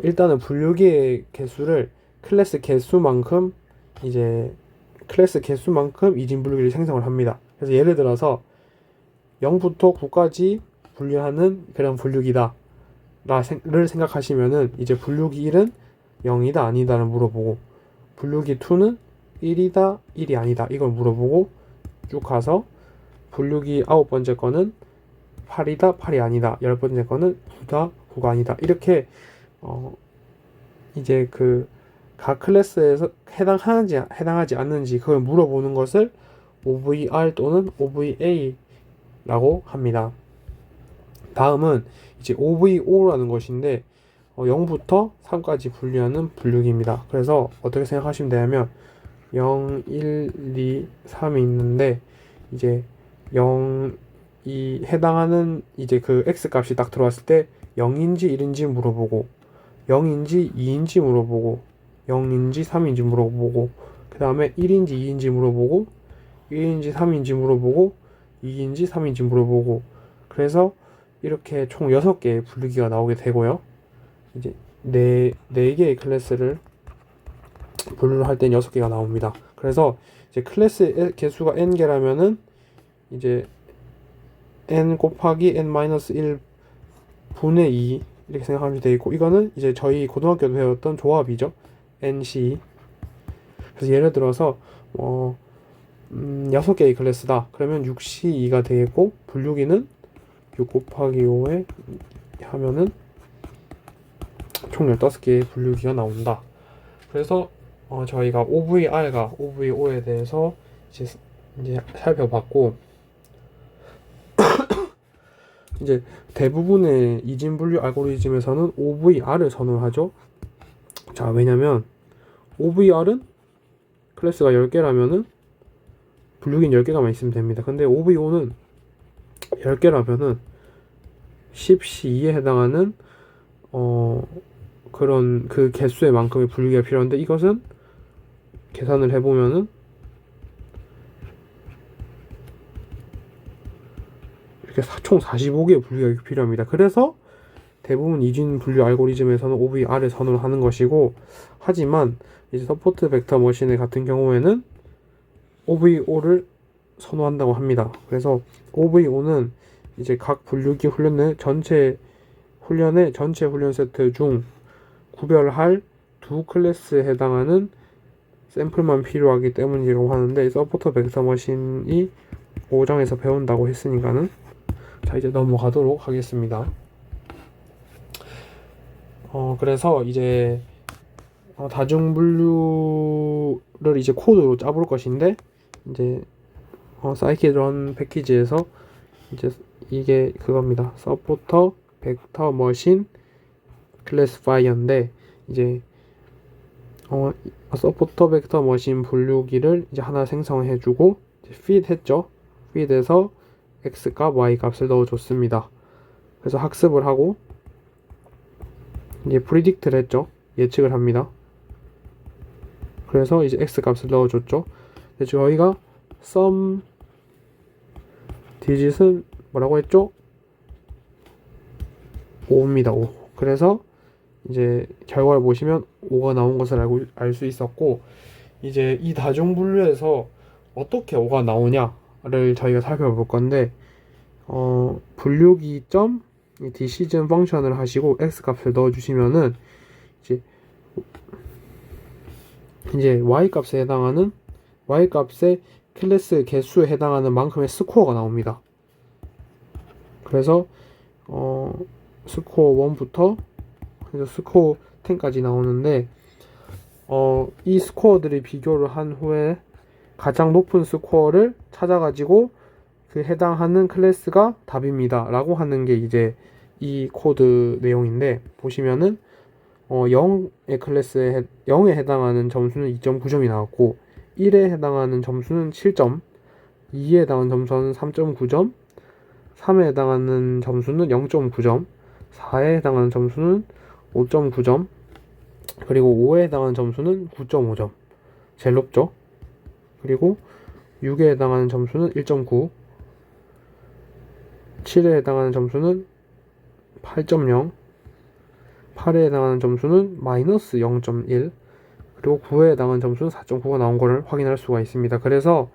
일단은 분류기의 개수를 클래스 개수만큼 이진 분류기를 생성을 합니다. 그래서 예를 들어서 0부터 9까지 분류하는 그런 분류기다 를 생각하시면은, 이제 분류기 1은 0이다 아니다를 물어보고, 분류기 2는 1이다 1이 아니다 이걸 물어보고, 쭉 가서 분류기 9번째 거는 8이다 8이 아니다, 10번째 거는 9다 9가 아니다, 이렇게 이제 그 각 클래스에서 해당하지 않는지 그걸 물어보는 것을 OVR 또는 OVA라고 합니다. 다음은 이제 OVO라는 것인데 0부터 3까지 분류하는 분류기입니다. 그래서 어떻게 생각하시면 되냐면 0, 1, 2, 3이 있는데, 이제 0이 해당하는 이제 그 X 값이 딱 들어왔을 때 0인지 1인지 물어보고, 0인지 2인지 물어보고, 0인지 3인지 물어보고, 그 다음에 1인지 2인지 물어보고, 1인지 3인지 물어보고, 2인지 3인지 물어보고, 그래서 이렇게 총 6개의 분류기가 나오게 되고요. 이제 4개의 클래스를 분류를 할 땐 6개가 나옵니다. 그래서 이제 클래스 개수가 n개라면은 이제 n 곱하기 n-1 분의 2 이렇게 생각하면 되어 있고, 이거는 이제 저희 고등학교도 배웠던 조합이죠. nc. 그래서 예를 들어서 6개의 클래스다 그러면 6c2가 되겠고, 분류기는 6 곱하기 5에 하면은 총 15개의 분류기가 나온다. 그래서 저희가 OVR과 OVO에 대해서 이제 살펴봤고, 이제 대부분의 이진 분류 알고리즘에서는 OVR을 선호하죠. 자, 왜냐면 OVR은 클래스가 10개라면은 분류기는 10개가만 있으면 됩니다. 근데 OVO는 10개라면은 10C2에 해당하는 그런 그 개수의 만큼의 분류기가 필요한데, 이것은 계산을 해보면은 이렇게 총 45개의 분류기가 필요합니다. 그래서 대부분 이진 분류 알고리즘에서는 OVR을 선호를 하는 것이고, 하지만 이제 서포트 벡터 머신 같은 경우에는 OVO를 선호한다고 합니다. 그래서 OVO는 이제 각 분류기 훈련의 전체 훈련 세트 중 구별할 두 클래스에 해당하는 샘플만 필요하기 때문이라고 하는데, 서포터 벡터 머신이 5장에서 배운다고 했으니까는, 자, 이제 넘어가도록 하겠습니다. 그래서 이제 다중분류를 이제 코드로 짜볼 것인데, 이제 scikit-run 패키지에서 이제 이게 그겁니다. 서포터 벡터 머신 클래스파이어인데, 이제 서포터 벡터 머신 분류기를 이제 하나 생성해주고 feed 했죠. feed에서 x 값, y 값을 넣어줬습니다. 그래서 학습을 하고 이제 predict를 했죠. 예측을 합니다. 그래서 이제 x 값을 넣어줬죠. 저희가 sum digit은 뭐라고 했죠? 5입니다. 5. 그래서 이제 결과를 보시면 5가 나온 것을 알 수 있었고, 이제 이 다중분류에서 어떻게 5가 나오냐를 저희가 살펴볼 건데, 분류기 점 decision 펑션을 하시고 x 값을 넣어주시면은 이제 y 값에 해당하는 y 값의 클래스 개수에 해당하는 만큼의 스코어가 나옵니다. 그래서 스코어 1부터 스코어 10까지 나오는데, 이 스코어들을 비교를 한 후에 가장 높은 스코어를 찾아가지고 그 해당하는 클래스가 답입니다 라고 하는 게 이제 이 코드 내용인데 보시면은 0의 클래스에 0에 해당하는 점수는 2.9점이 나왔고 1에 해당하는 점수는 7점, 2에 해당하는 점수는 3.9점, 3에 해당하는 점수는 0.9점, 4에 해당하는 점수는 5.9점, 그리고 5에 해당하는 점수는 9.5점. 제일 높죠. 그리고 6에 해당하는 점수는 1.9, 7에 해당하는 점수는 8.0, 8에 해당하는 점수는 마이너스 0.1, 그리고 9에 해당하는 점수는 4.9가 나온 거를 확인할 수가 있습니다. 그래서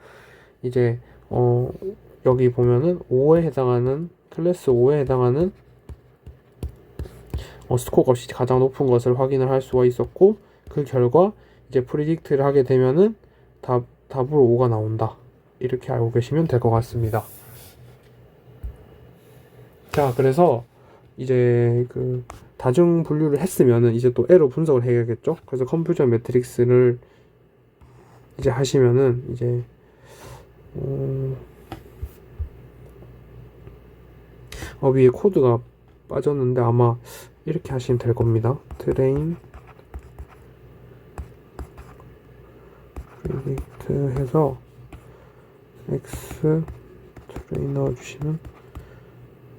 이제 여기 보면은 5에 해당하는 클래스 5에 해당하는 스코어 값이 가장 높은 것을 확인을 할 수가 있었고, 그 결과 이제 프리딕트를 하게 되면은 답으로 5가 나온다. 이렇게 알고 계시면 될 것 같습니다. 자, 그래서 이제 그 다중 분류를 했으면은 이제 또 에러 분석을 해야겠죠. 그래서 컴퓨터 매트릭스를 이제 하시면은 이제 위에 코드가 빠졌는데 아마 이렇게 하시면 될 겁니다. 트레인 프리딕트 해서 x 트레인 넣어주시면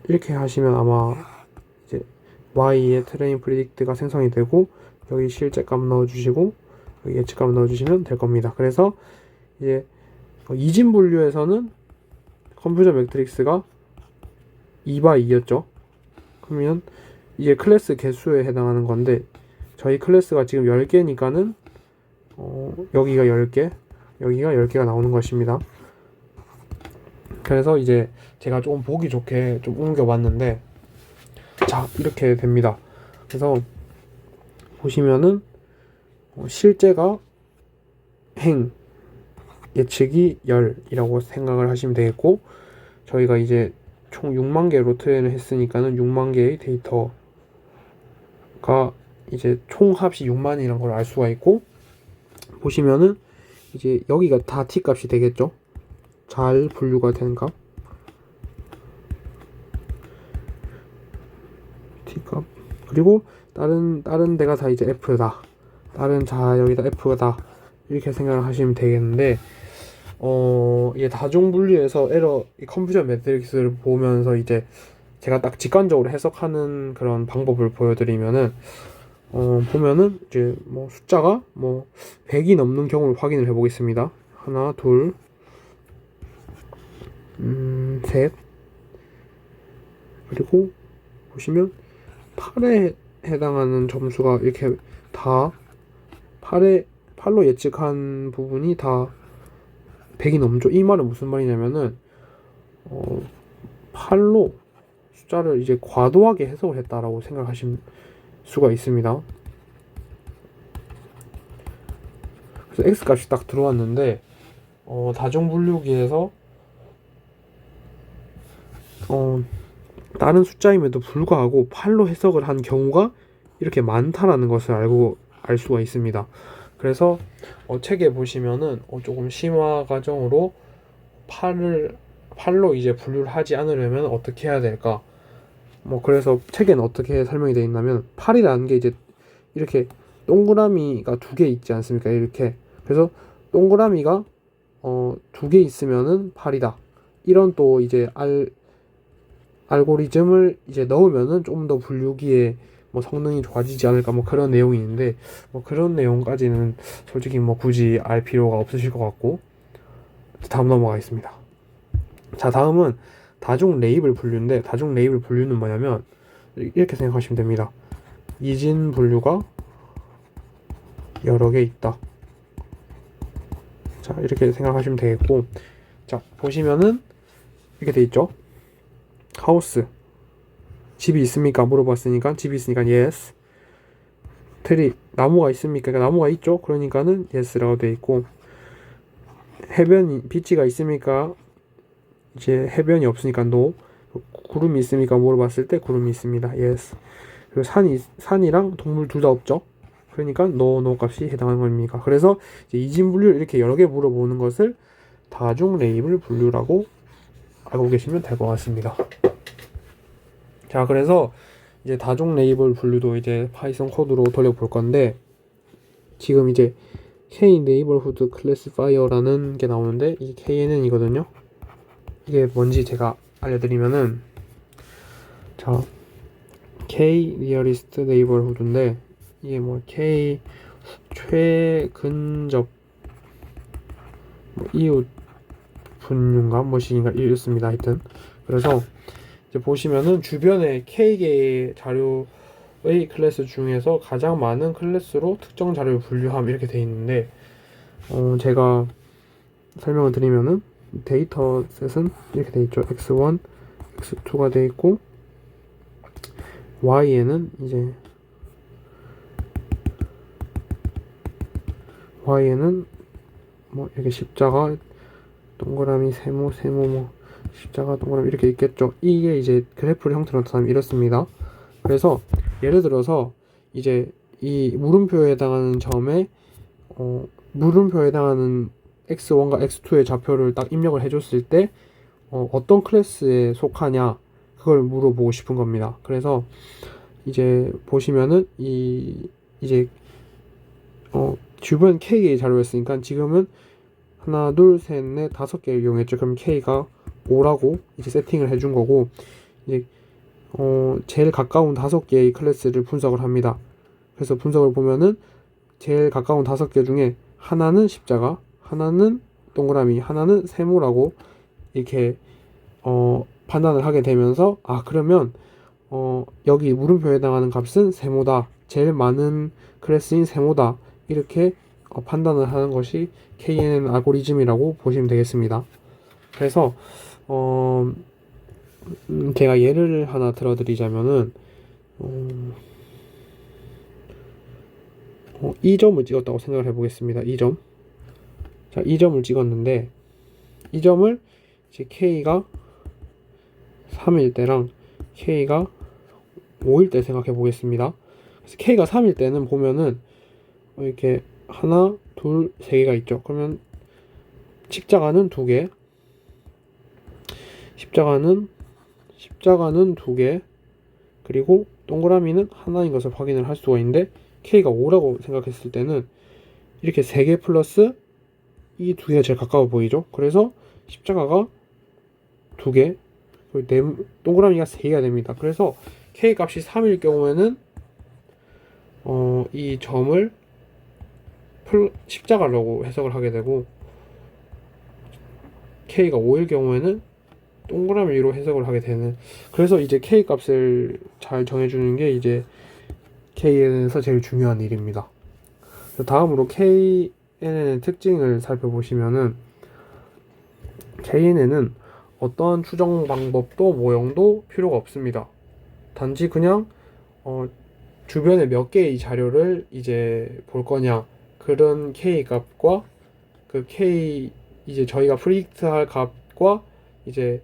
이렇게 하시면 아마 이제 y의 트레인 프리딕트가 생성이 되고 여기 실제값 넣어주시고 여기 예측값 넣어주시면 될 겁니다. 그래서 이제 이진 분류에서는 컴퓨터 매트릭스가 2×2였죠. 그러면 이게 클래스 개수에 해당하는 건데 저희 클래스가 지금 10개니까는 여기가 10개, 여기가 10개가 나오는 것입니다. 그래서 이제 제가 조금 보기 좋게 좀 옮겨봤는데 자, 이렇게 됩니다. 그래서 보시면은 실제가 행, 예측이 10이라고 생각을 하시면 되겠고, 저희가 이제 총 6만 개로 트레인을 했으니까는 6만 개의 데이터가 이제 총 합이 6만이라는 걸 알 수가 있고, 보시면은 이제 여기가 다 t 값이 되겠죠. 잘 분류가 된 값, t 값. 그리고 다른 데가 다 이제 f다. 여기다 f다. 이렇게 생각을 하시면 되겠는데, 이게 다중 분류에서 이 컴퓨터 매트릭스를 보면서 이제 제가 딱 직관적으로 해석하는 그런 방법을 보여드리면은, 보면은 이제 뭐 숫자가 뭐 100이 넘는 경우를 확인을 해보겠습니다. 하나, 둘, 셋. 그리고 보시면 8에 해당하는 점수가 이렇게 다 8로 예측한 부분이 다 100이 넘죠. 이 말은 무슨 말이냐면은 8로 숫자를 이제 과도하게 해석을 했다라고 생각하실 수가 있습니다. 그래서 x 값이 딱 들어왔는데 다중 분류기에서 다른 숫자임에도 불구하고 8로 해석을 한 경우가 이렇게 많다라는 것을 알 수가 있습니다. 그래서 책에 보시면은 조금 심화 과정으로 8로 이제 분류를 하지 않으려면 어떻게 해야 될까? 그래서 책에는 어떻게 설명이 되어 있냐면 8이라는 게 이제 이렇게 동그라미가 2개 있지 않습니까? 이렇게. 그래서 동그라미가 2개 있으면은 8이다. 이런 또 이제 알고리즘을 이제 넣으면은 좀 더 분류기에 성능이 좋아지지 않을까 그런 내용이 있는데 그런 내용까지는 솔직히 굳이 알 필요가 없으실 것 같고, 다음 넘어가겠습니다. 자, 다음은 다중 레이블 분류인데, 다중 레이블 분류는 뭐냐면 이렇게 생각하시면 됩니다. 이진 분류가 여러 개 있다. 자, 이렇게 생각하시면 되겠고, 자, 보시면은 이렇게 돼 있죠. 하우스, 집이 있습니까? 물어봤으니까 집이 있으니까 yes. 트리, 나무가 있습니까? 그러니까 나무가 있죠. 그러니까는 yes라고 돼 있고, 비치가 있습니까? 이제 해변이 없으니까 no. 구름이 있습니까? 물어봤을 때 구름이 있습니다. yes. 그리고 산이랑 동물 둘 다 없죠. 그러니까 no 값이 해당하는 겁니다. 그래서 이제 이진 분류를 이렇게 여러 개 물어보는 것을 다중 레이블 분류라고 알고 계시면 될 것 같습니다. 자, 그래서 이제 다중 레이블 분류도 이제 파이썬 코드로 돌려볼 건데, 지금 이제 K 네이버후드 클래시파이어라는 게 나오는데, 이 KNN이거든요. 이게 뭔지 제가 알려드리면은, 자, K nearest neighborhood인데, 이게 뭐 K 최근접 뭐 이웃 분류인가 뭐시인가 이렇습니다. 하여튼 그래서 이제 보시면은 주변에 K개의 자료의 클래스 중에서 가장 많은 클래스로 특정 자료를 분류함 이렇게 돼 있는데, 제가 설명을 드리면은 데이터셋은 이렇게 돼 있죠. x1, x2가 돼 있고, y에는 이제 y에는 뭐 이렇게 십자가, 동그라미, 세모, 뭐 십자가, 동그라미 이렇게 있겠죠. 이게 이제 그래프를 형태로 나타나면 이렇습니다. 그래서 예를 들어서 이제 이 물음표에 해당하는 점에 물음표에 해당하는 x1과 x2의 좌표를 딱 입력을 해줬을 때 어떤 클래스에 속하냐 그걸 물어보고 싶은 겁니다. 그래서 이제 보시면은 이제 주변 K개의 자료였으니까 지금은 하나, 둘, 셋, 넷, 5개를 이용했죠. 그럼 K가 5라고 이제 세팅을 해준 거고, 이제 제일 가까운 5개의 클래스를 분석을 합니다. 그래서 분석을 보면은 제일 가까운 5개 중에 하나는 십자가, 하나는 동그라미, 하나는 세모라고 이렇게 판단을 하게 되면서, 그러면 여기 물음표에 해당하는 값은 세모다, 제일 많은 클래스인 세모다, 이렇게 판단을 하는 것이 KNN 알고리즘이라고 보시면 되겠습니다. 그래서 제가 예를 하나 들어드리자면은 이 점을 찍었다고 생각을 해보겠습니다. 이 점. 자, 이 점을 찍었는데 이 점을 이제 K가 3일 때랑 K가 5일 때 생각해 보겠습니다. 그래서 K가 3일 때는 보면은 이렇게 하나, 둘, 세 개가 있죠. 그러면 십자가는 2개, 십자가는 2개, 그리고 동그라미는 하나인 것을 확인을 할 수가 있는데, K가 5라고 생각했을 때는 이렇게 3개 플러스 이 2개가 제일 가까워 보이죠. 그래서 십자가가 2개, 동그라미가 3개가 됩니다. 그래서 K 값이 3일 경우에는 이 점을 십자가라고 해석을 하게 되고, K가 5일 경우에는 동그라미로 해석을 하게 되는, 그래서 이제 K 값을 잘 정해주는 게 이제 KNN에서 제일 중요한 일입니다. 다음으로 KNN의 특징을 살펴보시면은, KNN은 어떠한 추정 방법도 모형도 필요가 없습니다. 단지 그냥 주변에 몇 개의 자료를 이제 볼 거냐, 그런 K 값과 그 K 이제 저희가 프리딕트 할 값과 이제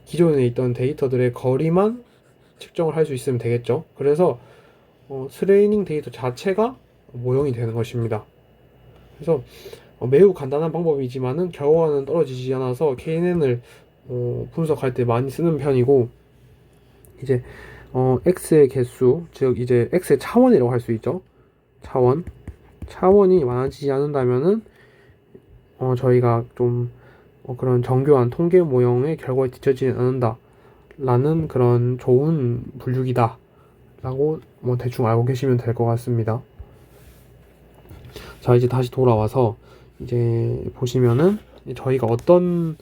기존에 있던 데이터들의 거리만 측정을 할 수 있으면 되겠죠. 그래서 트레이닝 데이터 자체가 모형이 되는 것입니다. 그래서 매우 간단한 방법이지만은 결과는 떨어지지 않아서 KNN을 분석할 때 많이 쓰는 편이고, 이제 x의 개수, 즉 이제 x의 차원이라고 할 수 있죠. 차원이 많아지지 않는다면은 저희가 좀 그런 정교한 통계 모형의 결과에 뒤처지지 않는다 라는 그런 좋은 분류기다 라고 뭐 대충 알고 계시면 될 것 같습니다. 자, 이제 다시 돌아와서 이제 보시면은 저희가 어떤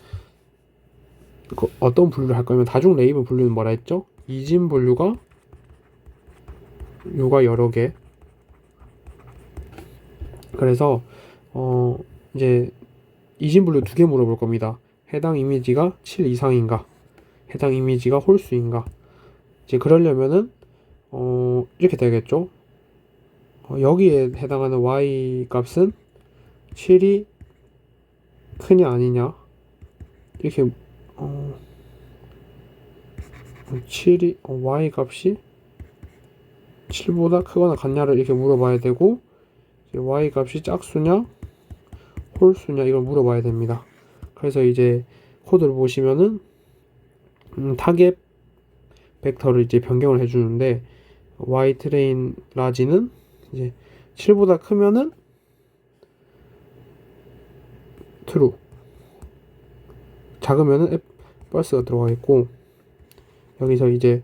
분류를 할 거면, 다중 레이블 분류는 뭐라 했죠? 이진 분류가 요가 여러 개. 그래서 이제 이진 분류 2개 물어볼 겁니다. 해당 이미지가 7 이상인가, 해당 이미지가 홀수인가. 이제 그러려면은 이렇게 되겠죠. 여기에 해당하는 y 값은 7이 크냐 아니냐, 이렇게 7이 y 값이 7보다 크거나 같냐를 이렇게 물어봐야 되고, y 값이 짝수냐 홀수냐 이걸 물어봐야 됩니다. 그래서 이제 코드를 보시면은 타겟 벡터를 이제 변경을 해주는데 y 트레인 라지는 이제 7보다 크면은 true, 작으면은 false가 들어가 있고, 여기서 이제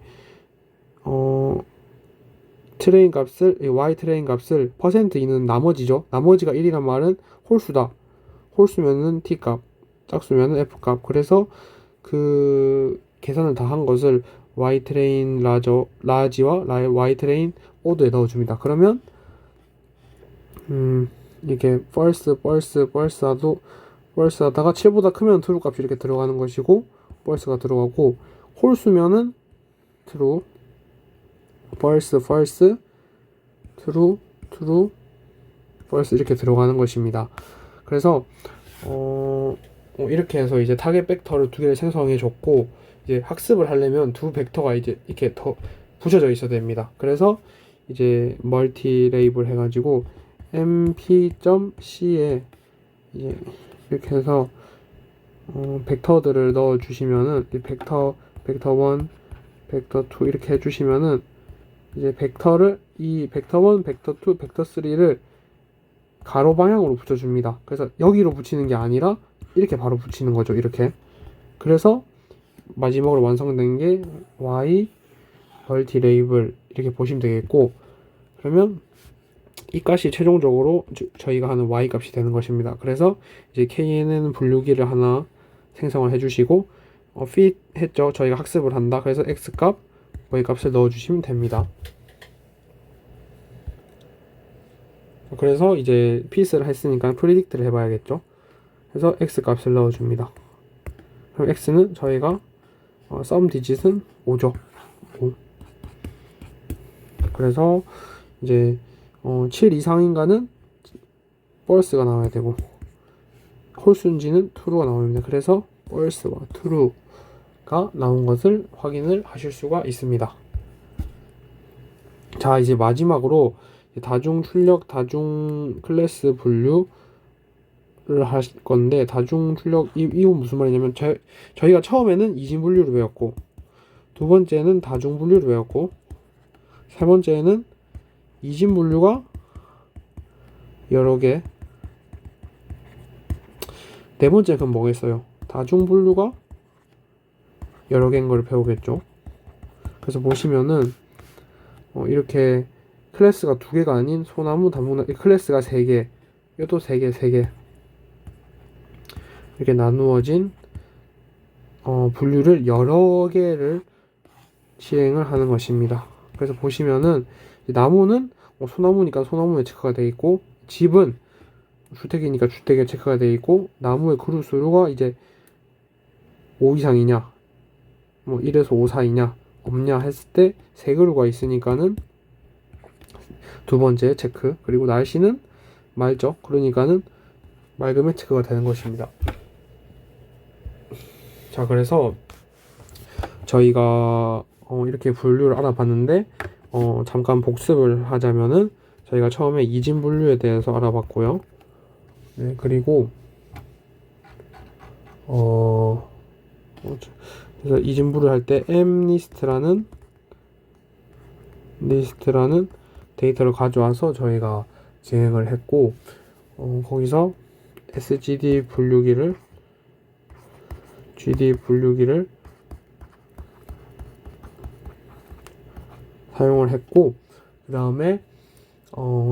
트레인 값을 y 트레인 값을 %2는 나머지죠. 나머지가 1이란 말은 홀수다. 홀수면은 t 값, 짝수면은 f 값. 그래서 그 계산을 다 한 것을 y 트레인 라지와 y 트레인 오드에 넣어줍니다. 그러면 이렇게 false 하다가 7보다 크면 true 값이 이렇게 들어가는 것이고, false가 들어가고, 홀수면은 true, false, true, false 이렇게 들어가는 것입니다. 그래서 이렇게 해서 이제 타겟 벡터를 두 개를 생성해 줬고, 이제 학습을 하려면 두 벡터가 이제 이렇게 더 붙여져 있어야 됩니다. 그래서 이제 멀티 레이블 해가지고 mp.c에 이제 이렇게 해서 벡터들을 넣어 주시면은 벡터 1, 벡터 2 이렇게 해 주시면은 이제 벡터를 이 벡터 1, 벡터 2, 벡터 3를 가로 방향으로 붙여줍니다. 그래서 여기로 붙이는 게 아니라 이렇게 바로 붙이는 거죠. 이렇게. 그래서 마지막으로 완성된 게 y 멀티 레이블 이렇게 보시면 되겠고, 그러면 이 값이 최종적으로 저희가 하는 y 값이 되는 것입니다. 그래서 이제 knn 분류기를 하나 생성을 해주시고 fit 했죠. 저희가 학습을 한다. 그래서 x 값, y 값을 넣어주시면 됩니다. 그래서 이제 fit를 했으니까 predict를 해봐야겠죠. 그래서 x 값을 넣어줍니다. 그럼 x는 저희가 sum digit은 5죠. 5. 그래서 이제 7 이상인가는 false가 나와야 되고, 홀수인지는 true가 나옵니다. 그래서 false와 true가 나온 것을 확인을 하실 수가 있습니다. 자, 이제 마지막으로 다중 출력, 다중 클래스 분류를 할 건데, 다중 출력 이건 무슨 말이냐면 저희가 처음에는 이진 분류를 배웠고, 두 번째는 다중 분류를 배웠고, 세 번째는 이진 분류가 여러 개, 네 번째 그럼 뭐겠어요? 다중 분류가 여러 개인 걸 배우겠죠. 그래서 보시면은 이렇게 클래스가 두 개가 아닌 소나무, 단풍나무, 클래스가 세 개, 이것도 세 개 이렇게 나누어진 분류를 여러 개를 시행을 하는 것입니다. 그래서 보시면은 나무는 소나무니까 소나무에 체크가 되어 있고, 집은 주택이니까 주택에 체크가 되어 있고, 나무의 그루 수가 이제 5 이상이냐, 뭐 1에서 5 사이냐 없냐 했을 때 세 그루가 있으니까는 두 번째 체크, 그리고 날씨는 맑죠. 그러니까는 맑음의 체크가 되는 것입니다. 자, 그래서 저희가 이렇게 분류를 알아봤는데, 잠깐 복습을 하자면은 저희가 처음에 이진 분류에 대해서 알아봤고요. 네, 그리고 그래서 이진 분류를 할 때 mlist라는 데이터를 가져와서 저희가 진행을 했고, 거기서 SGD 분류기를 GD 분류기를 사용을 했고, 그 다음에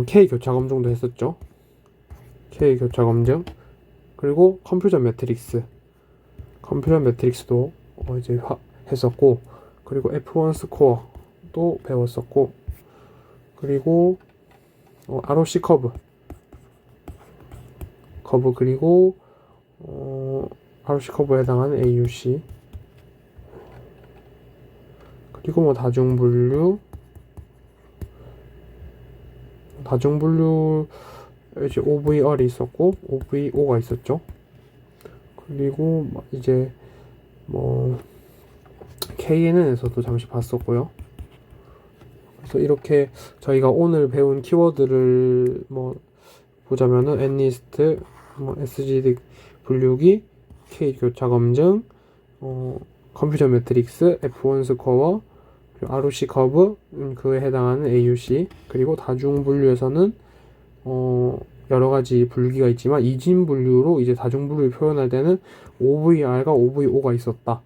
K 교차 검증도 했었죠. K 교차 검증, 그리고 컴퓨전 매트릭스도 이제 했었고, 그리고 F1 스코어도 배웠었고, 그리고 ROC 커브, 그리고 ROC 커브에 해당하는 AUC, 그리고 뭐 다중분류 이제 OVR이 있었고 OVO가 있었죠. 그리고 이제 뭐 KNN에서도 잠시 봤었고요. 그래서 이렇게 저희가 오늘 배운 키워드를 뭐 보자면은 nlist, SGD 분류기, K 교차 검증, 컴퓨전 매트릭스, F1 스코어, 그리고 ROC 커브 그에 해당하는 AUC, 그리고 다중 분류에서는 여러 가지 분류기가 있지만 이진 분류로 이제 다중 분류를 표현할 때는 OVR과 OVO가 있었다.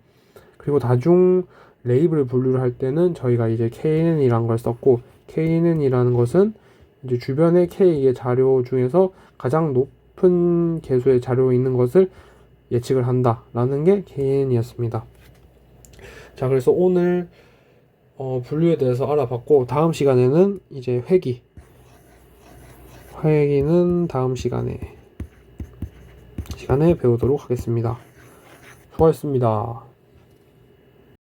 그리고 다중 레이블 분류를 할 때는 저희가 이제 KNN이라는 걸 썼고, KNN이라는 것은 이제 주변의 K의 자료 중에서 가장 높은 개수의 자료가 있는 것을 예측을 한다라는 게 KNN이었습니다. 자, 그래서 오늘 분류에 대해서 알아봤고, 다음 시간에는 이제 회기는 다음 시간에 배우도록 하겠습니다. 수고하셨습니다.